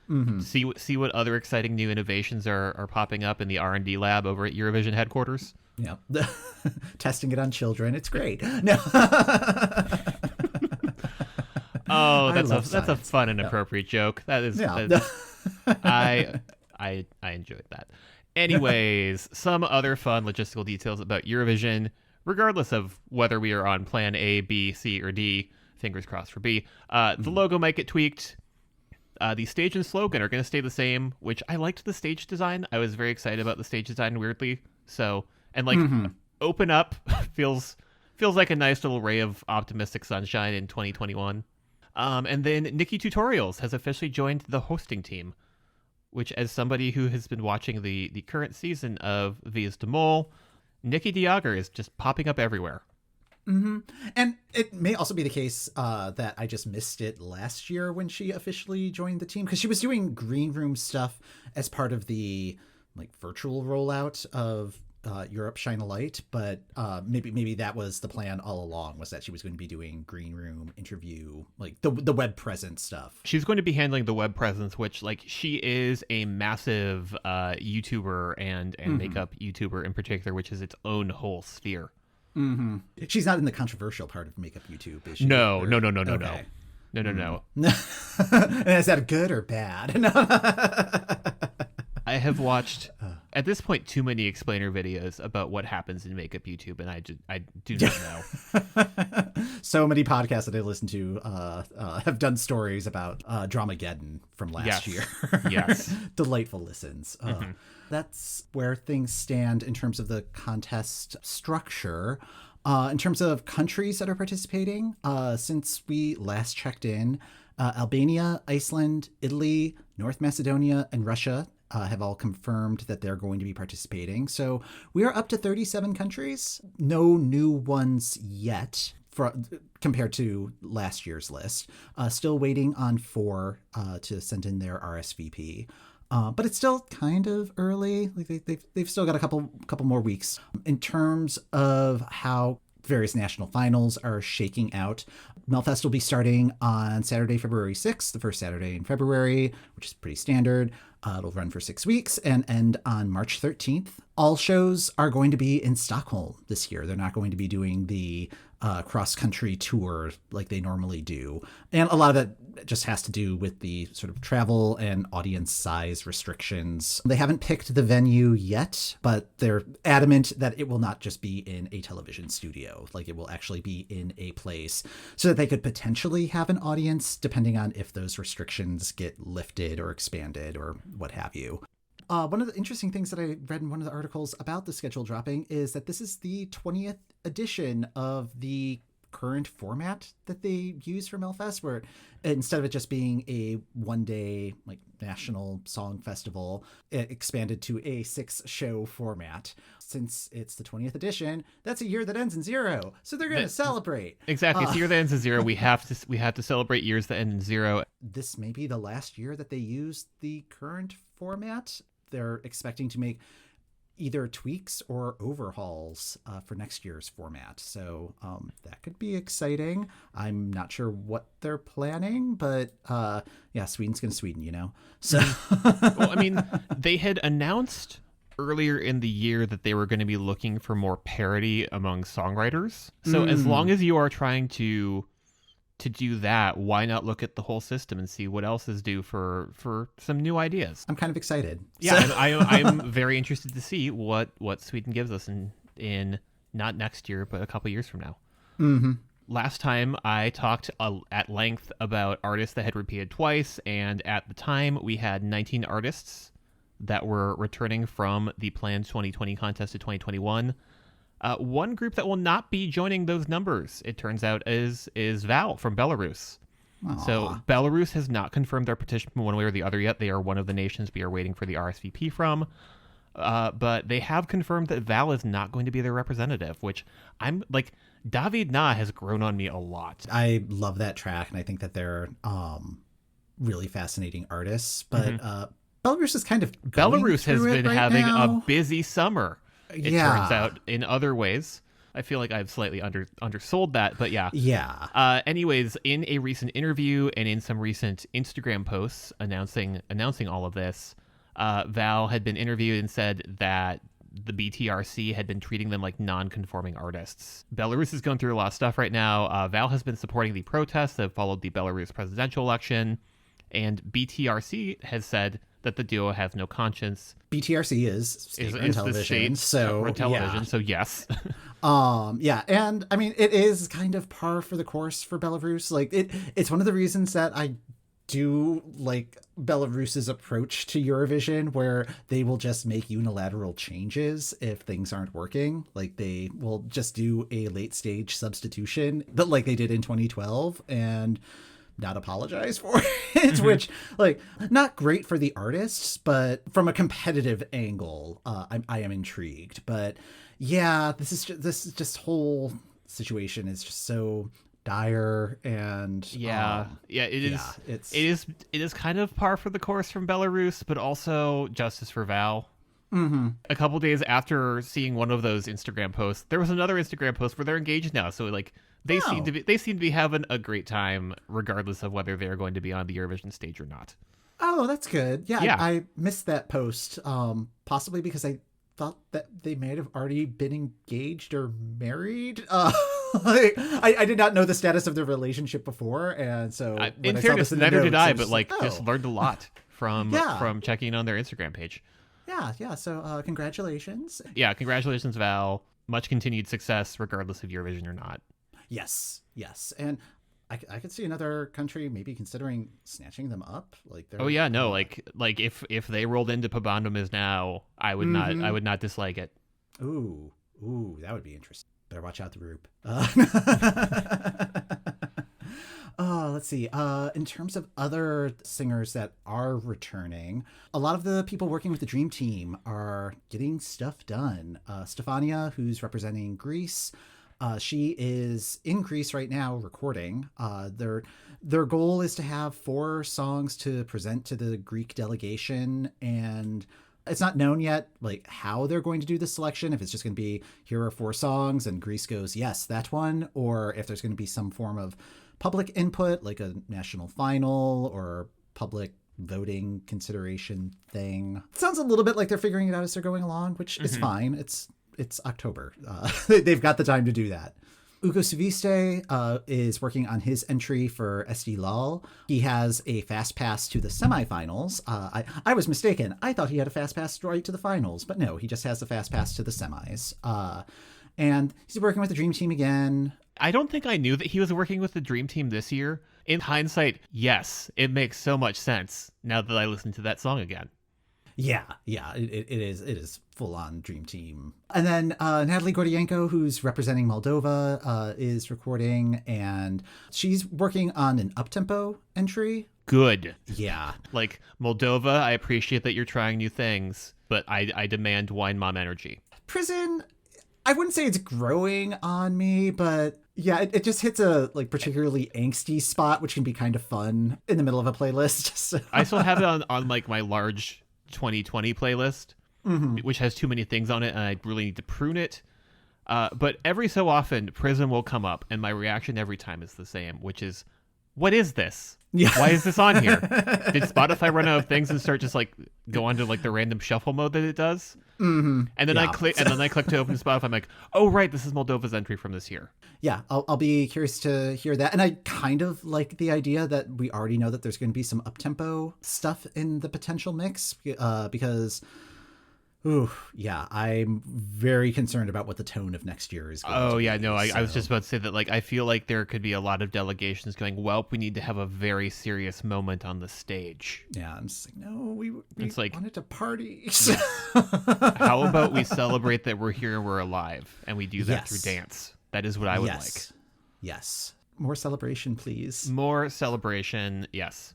Mm-hmm. See what other exciting new innovations are popping up in the R&D lab over at Eurovision headquarters.
Yeah, testing it on children. It's great. No.
Oh,
I
that's
love
a
science.
fun and appropriate joke. That is,
Yeah.
I enjoyed that. Anyways, some other fun logistical details about Eurovision, regardless of whether we are on plan A, B, C, or D. Fingers crossed for B. The logo might get tweaked. The stage and slogan are going to stay the same, which I liked the stage design. I was very excited about the stage design, weirdly. So, and like, open up feels like a nice little ray of optimistic sunshine in 2021. And then Nikki Tutorials has officially joined the hosting team, which, as somebody who has been watching the current season of Vies de Mol, Nikki Diager is just popping up everywhere.
Mm-hmm. And it may also be the case that I just missed it last year when she officially joined the team, because she was doing green room stuff as part of the like virtual rollout of Europe Shine a Light. But maybe that was the plan all along, was that she was going to be doing green room interview, like the web presence stuff.
She's going to be handling the web presence, which, like, she is a massive YouTuber and makeup YouTuber in particular, which is its own whole sphere.
Mm-hmm. She's not in the controversial part of makeup YouTube, is she?
No.
Okay.
No.
And is that good or bad?
I have watched, at this point, too many explainer videos about what happens in makeup YouTube, and I do not know.
So many podcasts that I listen to have done stories about Dramageddon from last year.
Yes.
Delightful listens. That's where things stand in terms of the contest structure. In terms of countries that are participating, since we last checked in, Albania, Iceland, Italy, North Macedonia, and Russia have all confirmed that they're going to be participating. So we are up to 37 countries. No new ones yet compared to last year's list. Still waiting on 4 to send in their RSVP. But it's still kind of early. Like they've still got a couple more weeks. In terms of how various national finals are shaking out, Melfest will be starting on Saturday, February 6th, the first Saturday in February, which is pretty standard. It'll run for 6 weeks and end on March 13th. All shows are going to be in Stockholm this year. They're not going to be doing the cross-country tour like they normally do. And a lot of that just has to do with the sort of travel and audience size restrictions. They haven't picked the venue yet, but they're adamant that it will not just be in a television studio. Like, it will actually be in a place so that they could potentially have an audience, depending on if those restrictions get lifted or expanded or what have you. One of the interesting things that I read in one of the articles about the schedule dropping is that this is the 20th edition of the current format that they use for Melfest, where instead of it just being a one-day like national song festival, it expanded to a 6-show format. Since it's the 20th edition, that's a year that ends in 0, so they're going to celebrate.
Exactly, it's a year that ends in 0. We have to celebrate years that end in 0.
This may be the last year that they use the current format. They're expecting to make either tweaks or overhauls for next year's format. So that could be exciting. I'm not sure what they're planning, but Sweden's going to Sweden, you know? So,
well, I mean, they had announced earlier in the year that they were going to be looking for more parity among songwriters. So as long as you are trying to do that, why not look at the whole system and see what else is due for some new ideas?
I'm kind of excited.
Yeah, so. I'm very interested to see what Sweden gives us in not next year, but a couple years from now.
Mm-hmm.
Last time I talked at length about artists that had repeated twice, and at the time we had 19 artists that were returning from the planned 2020 contest to 2021. One group that will not be joining those numbers, it turns out, is Val from Belarus.
Aww.
So Belarus has not confirmed their petition one way or the other yet. They are one of the nations we are waiting for the RSVP from. But they have confirmed that Val is not going to be their representative, which I'm like, David Na has grown on me a lot.
I love that track, and I think that they're really fascinating artists. But Belarus is kind of
Belarus has been having a busy summer. It turns out, in other ways. I feel like I've slightly undersold that, but yeah.
Yeah.
Anyways, in a recent interview and in some recent Instagram posts announcing all of this, Val had been interviewed and said that the BTRC had been treating them like non-conforming artists. Belarus is going through a lot of stuff right now. Val has been supporting the protests that followed the Belarus presidential election, and BTRC has said that the duo has no conscience.
BTRC is state-run television,
so yes.
Yeah, and I mean, it is kind of par for the course for Belarus. Like, it's one of the reasons that I do like Belarus's approach to Eurovision, where they will just make unilateral changes if things aren't working. Like, they will just do a late stage substitution, but like they did in 2012, and not apologize for it, which, like, not great for the artists, but from a competitive angle, I am intrigued. But yeah, this whole situation is just so dire, and it is kind of par for the course from Belarus, but also justice for Val. A couple days after seeing one of those Instagram posts, there was another Instagram post where they're engaged now, so like they seem to be having a great time regardless of whether they're going to be on the Eurovision stage or not. Oh, that's good. Yeah. I missed that post, possibly because I thought that they might have already been engaged or married. I did not know the status of their relationship before, and so
in fairness, neither did I. But like, just learned a lot from checking on their Instagram page.
Yeah. So congratulations.
Yeah, congratulations, Val. Much continued success, regardless of Eurovision or not.
Yes, and I could see another country maybe considering snatching them up. Like,
like if they rolled into Pabandum is now, I would not dislike it.
Ooh, that would be interesting. Better watch out the group. Let's see. In terms of other singers that are returning, a lot of the people working with the Dream Team are getting stuff done. Stefania, who's representing Greece, she is in Greece right now recording. Their goal is to have 4 songs to present to the Greek delegation, and it's not known yet, like, how they're going to do the selection, if it's just going to be, here are 4 songs, and Greece goes, yes, that one, or if there's going to be some form of public input, like a national final or public voting consideration thing. It sounds a little bit like they're figuring it out as they're going along, which is fine. It's October. They've got the time to do that. Ugo Suviste is working on his entry for SD Lal. He has a fast pass to the semifinals. I was mistaken. I thought he had a fast pass right to the finals, but no, he just has a fast pass to the semis. And he's working with the Dream Team again.
I don't think I knew that he was working with the Dream Team this year. In hindsight, yes, it makes so much sense now that I listen to that song again.
Yeah, it is full on Dream Team. And then Natalie Gordienko, who's representing Moldova, is recording, and she's working on an uptempo entry.
Good.
Yeah.
Like, Moldova, I appreciate that you're trying new things, but I demand Wine Mom energy.
Prison, I wouldn't say it's growing on me, but yeah, it just hits a like particularly angsty spot, which can be kind of fun in the middle of a playlist. So.
I still have it on like my large 2020 playlist, which has too many things on it, and I really need to prune it. But every so often, Prism will come up, and my reaction every time is the same, which is, what is this?
Yeah.
Why is this on here? Did Spotify run out of things and start just like go onto like the random shuffle mode that it does? And then I click to open Spotify. I'm like, oh right, this is Moldova's entry from this year.
Yeah, I'll be curious to hear that. And I kind of like the idea that we already know that there's going to be some uptempo stuff in the potential mix, because I'm very concerned about what the tone of next year is going to be.
I was just about to say that, like, I feel like there could be a lot of delegations going, well, we need to have a very serious moment on the stage.
Yeah, I'm just like, no, we wanted to party.
How about we celebrate that we're here and we're alive, and we do that through dance? That is what I would like.
Yes. More celebration, please.
More celebration, yes.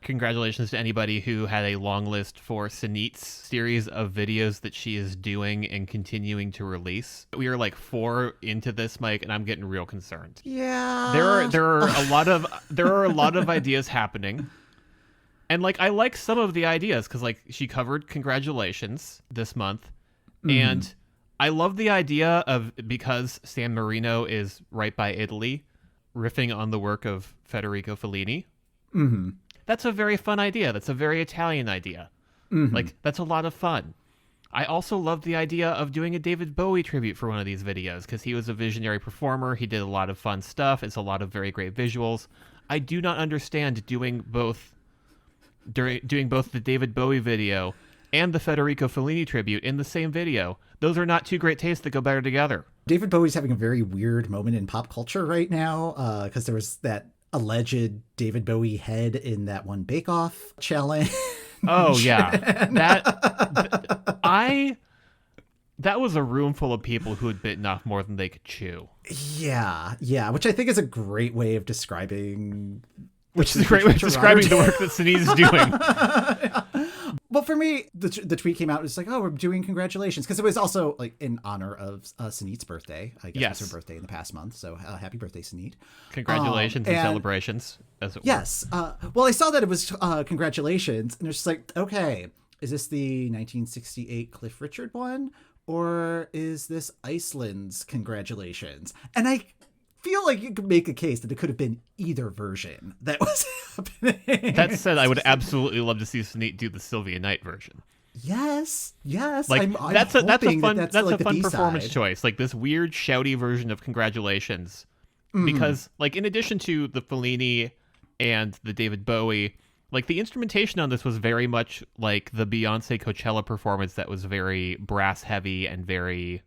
Congratulations to anybody who had a long list for Senhit's series of videos that she is doing and continuing to release. We are like 4 into this, Mike, and I'm getting real concerned.
Yeah.
There are a lot of ideas happening. And like, I like some of the ideas because like she covered Congratulations this month. And I love the idea of, because San Marino is right by Italy, riffing on the work of Federico Fellini. That's a very fun idea. That's a very Italian idea. Like, that's a lot of fun. I also love the idea of doing a David Bowie tribute for one of these videos because he was a visionary performer. He did a lot of fun stuff. It's a lot of very great visuals. I do not understand doing both the David Bowie video and the Federico Fellini tribute in the same video. Those are not two great tastes that go better together.
David Bowie's having a very weird moment in pop culture right now because there was that alleged David Bowie head in that one Bake Off challenge.
Oh yeah, that was a room full of people who had bitten off more than they could chew.
Yeah, which I think is a great way of describing.
Which is a great way of describing the work that Senhit is doing.
Well, for me, the tweet came out. It was like, "Oh, we're doing congratulations," because it was also like in honor of Senhit's birthday. I guess
yes.
it was her birthday in the past month. So happy birthday, Senhit!
Congratulations and celebrations, as it were.
Yes. Well, I saw that it was congratulations, and it's just like, okay, is this the 1968 Cliff Richard one, or is this Iceland's congratulations? And I feel like you could make a case that it could have been either version that was happening.
That said, I would absolutely love to see Senhit do the Sylvia Knight version.
Yes.
Like
I'm
that's a fun
like
fun
B-side.
performance choice. Like this weird shouty version of congratulations, because like in addition to the Fellini and the David Bowie, like the instrumentation on this was very much like the Beyonce Coachella performance that was very brass heavy and very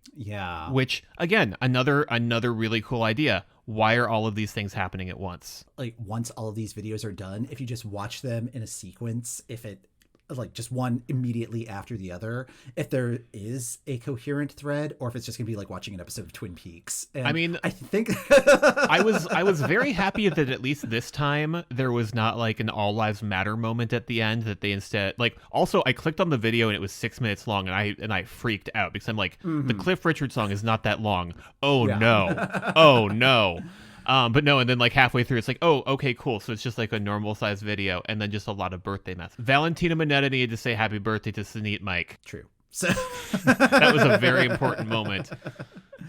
Which again, another really cool idea. Why are all of these things happening at once?
Like once all of these videos are done, if you just watch them in a sequence, if it like just one immediately after the other, if there is a coherent thread, or if it's just gonna be like watching an episode of Twin Peaks. And
I mean,
I think
I was very happy that at least this time there was not like an All Lives Matter moment at the end, that they instead like. Also, I clicked on the video and it was 6 minutes long, and I freaked out because I'm like, the Cliff Richard song is not that long. Oh no, oh no. But no, and then like halfway through, it's like, oh, okay, cool. So it's just like a normal size video, and then just a lot of birthday mess. Valentina Monetta needed to say happy birthday to Senhit Mike.
True. So
that was a very important moment.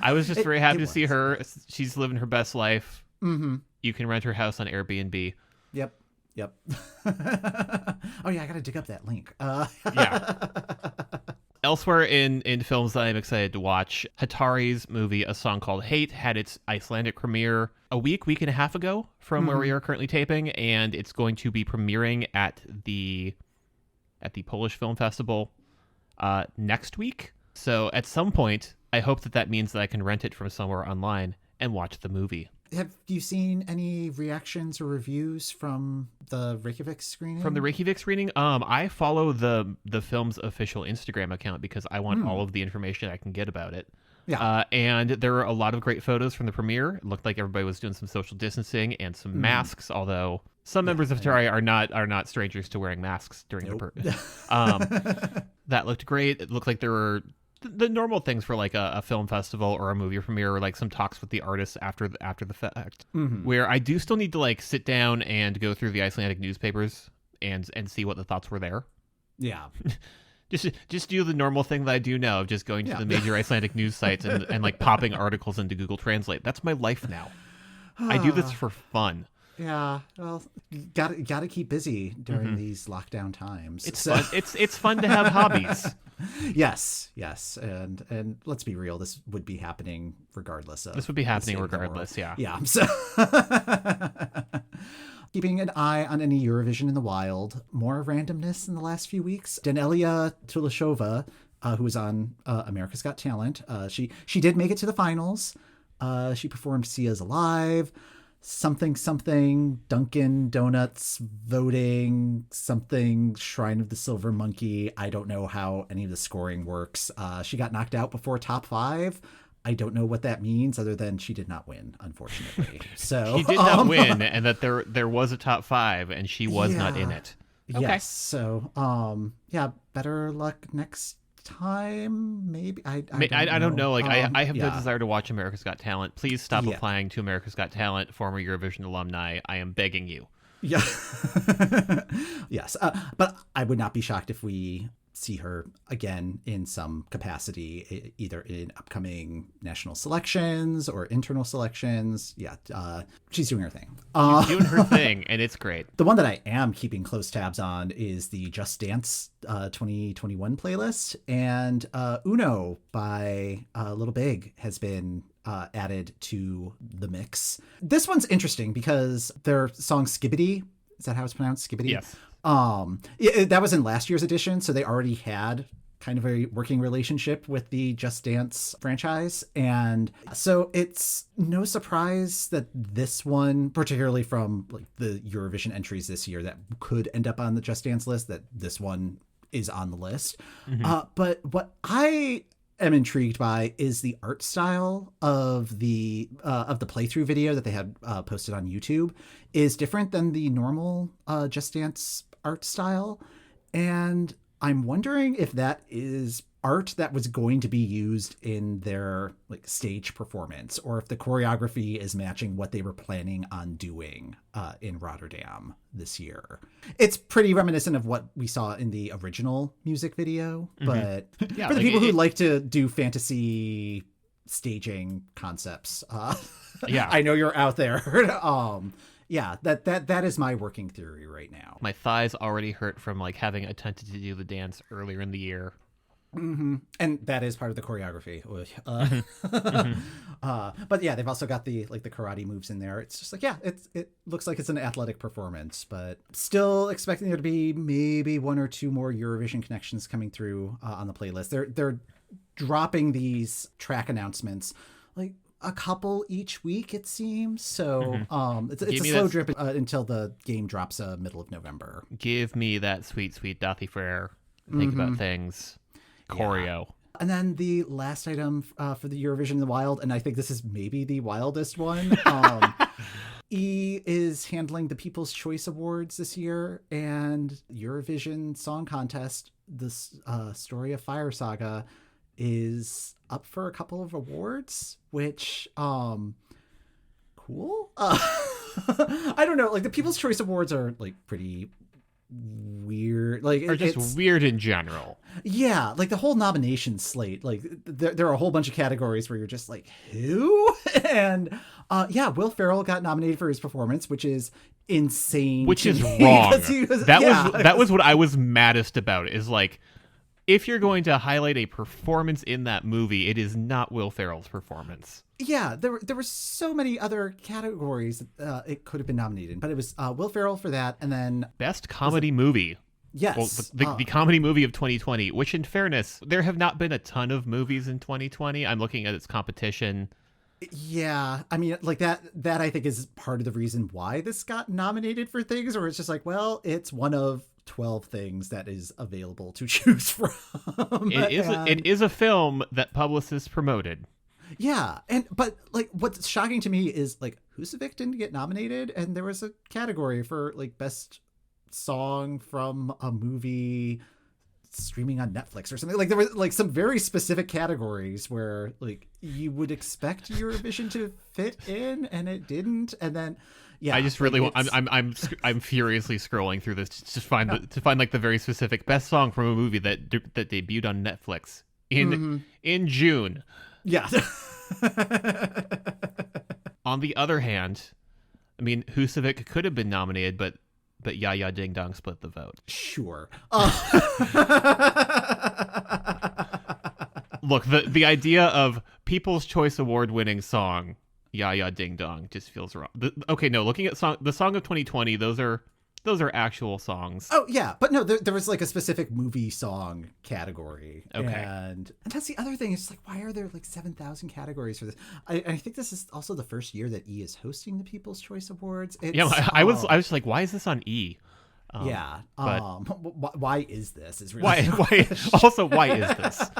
I was just very happy to see her. She's living her best life.
Mm-hmm.
You can rent her house on Airbnb.
Yep. Oh yeah, I gotta dig up that link.
Yeah. Elsewhere in films that I'm excited to watch, Hatari's movie A Song Called Hate had its Icelandic premiere a week and a half ago from where we are currently taping, and it's going to be premiering at the Polish Film Festival next week. So at some point, I hope that means that I can rent it from somewhere online and watch the movie.
Have you seen any reactions or reviews from the Reykjavik screening?
From the Reykjavik screening? I follow the film's official Instagram account because I want all of the information I can get about it.
Yeah.
And there are a lot of great photos from the premiere. It looked like everybody was doing some social distancing and some masks, although some members of Hatari are not strangers to wearing masks during the that looked great. It looked like there were the normal things for like a film festival or a movie premiere, or like some talks with the artists after the fact, where I do still need to like sit down and go through the Icelandic newspapers and see what the thoughts were there.
Yeah.
Just do the normal thing that I do now of just going to the major Icelandic news sites and like popping articles into Google Translate. That's my life now. I do this for fun.
Yeah, well, gotta keep busy during these lockdown times.
It's fun. It's fun to have hobbies.
Yes, and let's be real, this would be happening regardless of.
This would be happening regardless, yeah.
Yeah. So, keeping an eye on any Eurovision in the wild. More randomness in the last few weeks. Danelia Tulashova, who was on America's Got Talent, she did make it to the finals. She performed Sia's Alive. Something Dunkin' Donuts voting, something Shrine of the Silver Monkey. I don't know how any of the scoring works. She got knocked out before top 5. I don't know what that means other than she did not win, unfortunately. So
she did not win, and that there was a top 5 and she was not in it. Okay.
Yes. So better luck next time, maybe. I
don't know. Like I have no
yeah.
desire to watch America's Got Talent. Please stop applying to America's Got Talent, former Eurovision alumni. I am begging you.
Yeah. Yes. But I would not be shocked if we see her again in some capacity, either in upcoming national selections or internal selections. Yeah, she's doing her thing.
She's doing her thing, and it's great.
The one that I am keeping close tabs on is the Just Dance 2021 playlist, and Uno by Little Big has been added to the mix. This one's interesting because their song Skibbity, is that how it's pronounced? Skibbity?
Yes.
That was in last year's edition, so they already had kind of a working relationship with the Just Dance franchise. And so it's no surprise that this one, particularly from like the Eurovision entries this year that could end up on the Just Dance list, that this one is on the list. But what I am intrigued by is the art style of the playthrough video that they had posted on YouTube is different than the normal Just Dance art style. And I'm wondering if that is art that was going to be used in their like stage performance, or if the choreography is matching what they were planning on doing in Rotterdam this year. It's pretty reminiscent of what we saw in the original music video, but for the people who like to do fantasy staging concepts, I know you're out there. Yeah, that is my working theory right now.
My thighs already hurt from like having attempted to do the dance earlier in the year.
And that is part of the choreography. But yeah, they've also got the karate moves in there. It's just like, it looks like it's an athletic performance, but still expecting there to be maybe one or two more Eurovision connections coming through on the playlist. They're dropping these track announcements like a couple each week, it seems. So it's a slow drip until the game drops middle of November.
Give me that sweet Dathi Frere think about things choreo.
Yeah. And then the last item for the Eurovision in the Wild, and I think this is maybe the wildest one. E is handling the People's Choice Awards this year, and Eurovision Song Contest, this Story of Fire Saga, is up for a couple of awards, which cool. I don't know, like the People's Choice Awards are like pretty weird, like
or just weird in general.
Yeah, like the whole nomination slate, like there are a whole bunch of categories where you're just like, who? And Will Ferrell got nominated for his performance, which is insane,
which is wrong. That was what I was maddest about, is like, if you're going to highlight a performance in that movie, it is not Will Ferrell's performance.
Yeah, there were so many other categories it could have been nominated in, but it was Will Ferrell for that, and then
Best Comedy Movie.
Yes.
Well, the comedy movie of 2020, which in fairness, there have not been a ton of movies in 2020. I'm looking at its competition.
Yeah, I mean, like that I think is part of the reason why this got nominated for things, or it's just like, well, it's one of 12 things that is available to choose from.
It is a film that publicists promoted.
Yeah, but like what's shocking to me is like Husavik didn't get nominated, and there was a category for like best song from a movie streaming on Netflix or something. Like there was like some very specific categories where like you would expect Eurovision to fit in, and it didn't. And then
I just really want. I'm furiously scrolling through this to find like the very specific best song from a movie that debuted on Netflix in June.
Yeah.
On the other hand, I mean, Husavik could have been nominated, but Ya Ya Ding Dong split the vote.
Sure.
Look, the idea of People's Choice Award winning song Ya Ya Ding Dong just feels wrong. Looking at the song of 2020, those are actual songs.
Oh yeah, but no, there was like a specific movie song category.
Okay.
And that's the other thing. It's like, why are there like 7,000 categories for this? I think this is also the first year that E is hosting the People's Choice Awards.
I was like, why is this on E?
Why is this? Is really why
also why is this?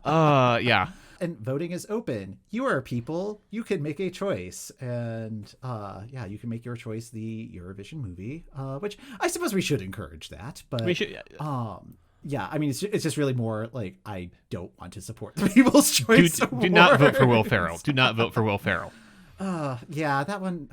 Yeah.
And voting is open. You are people. You can make a choice, and you can make your choice the Eurovision movie, which I suppose we should encourage that. But
we should.
I mean, it's just really more like I don't want to support the People's Choice.
Do not vote for Will Ferrell. Do not vote for Will Ferrell.
That one.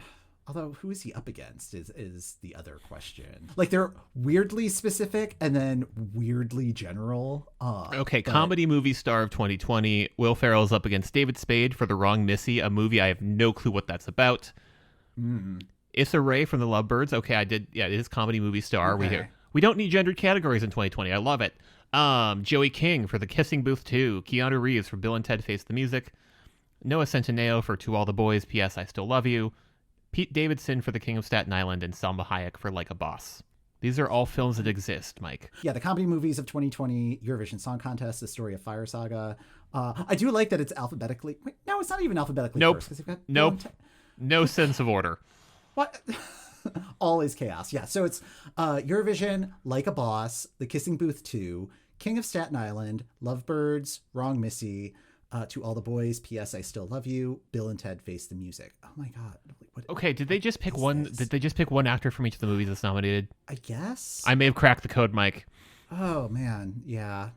Although, who is he up against is the other question. Like, they're weirdly specific and then weirdly general.
Okay, comedy movie star of 2020. Will Ferrell's up against David Spade for The Wrong Missy, a movie I have no clue what that's about. Issa Rae from The Lovebirds. Okay, I did. Yeah, it is comedy movie star.
Okay.
We don't need gendered categories in 2020. I love it. Joey King for The Kissing Booth 2. Keanu Reeves for Bill and Ted Face the Music. Noah Centineo for To All the Boys, P.S. I Still Love You. Pete Davidson for The King of Staten Island, and Salma Hayek for Like a Boss. These are all films that exist, Mike.
Yeah, the comedy movies of 2020, Eurovision Song Contest, The Story of Fire Saga. I do like that it's alphabetically. Wait, no, it's not even alphabetically
Nope.
first. 'Cause you've got
Nope. No sense of order.
What? All is chaos. Yeah, so it's Eurovision, Like a Boss, The Kissing Booth 2, King of Staten Island, Lovebirds, Wrong Missy, To All the Boys, P.S. I Still Love You, Bill and Ted Face the Music. Oh my God.
Okay, did they just pick one? Did they just pick one actor from each of the movies that's nominated?
I guess.
I may have cracked the code, Mike.
Oh man, yeah.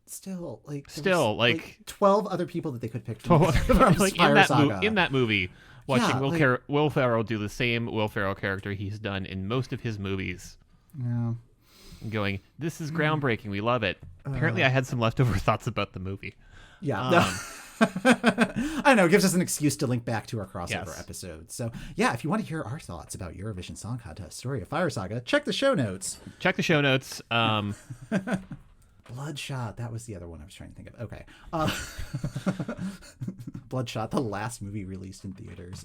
Still, like 12 other people that they could pick from,
like
Fire Saga.
in that movie, watching
Yeah,
Will Ferrell do the same Will Ferrell character he's done in most of his movies.
Yeah.
Going, this is groundbreaking. We love it. Apparently, I had some leftover thoughts about the movie.
Yeah. I don't know. It gives us an excuse to link back to our crossover
Yes.
episode. So, yeah, if you want to hear our thoughts about Eurovision Song Contest, Story of Fire Saga, check the show notes.
Check the show notes.
Bloodshot. That was the other one I was trying to think of. Okay. Bloodshot, the last movie released in theaters.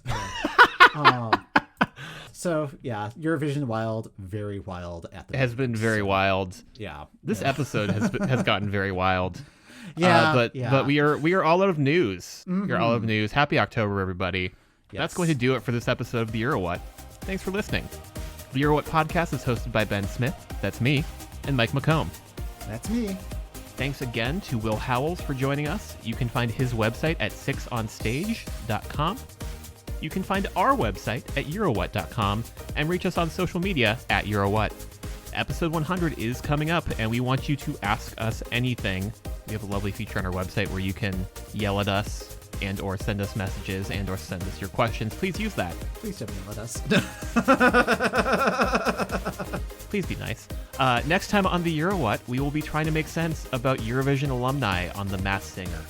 So, yeah, Eurovision wild, very wild at the
It has been very wild.
Yeah.
This episode has gotten very wild.
Yeah,
but we are all out of news. You're all out of news. Happy October, everybody. That's going to do it for this episode of the Euro What. Thanks for listening. The Euro What podcast is hosted by Ben Smith, that's me, and Mike McComb.
That's me.
Thanks again to Will Howells for joining us. You can find his website at sixonstage.com. You can find our website at eurowhat.com and reach us on social media at Eurowhat. Episode 100 is coming up, and we want you to ask us anything. We have a lovely feature on our website where you can yell at us and or send us messages and or send us your questions. Please use that.
Please don't yell at us.
Please be nice. Next time on the Euro What, we will be trying to make sense about Eurovision alumni on The Masked Singer.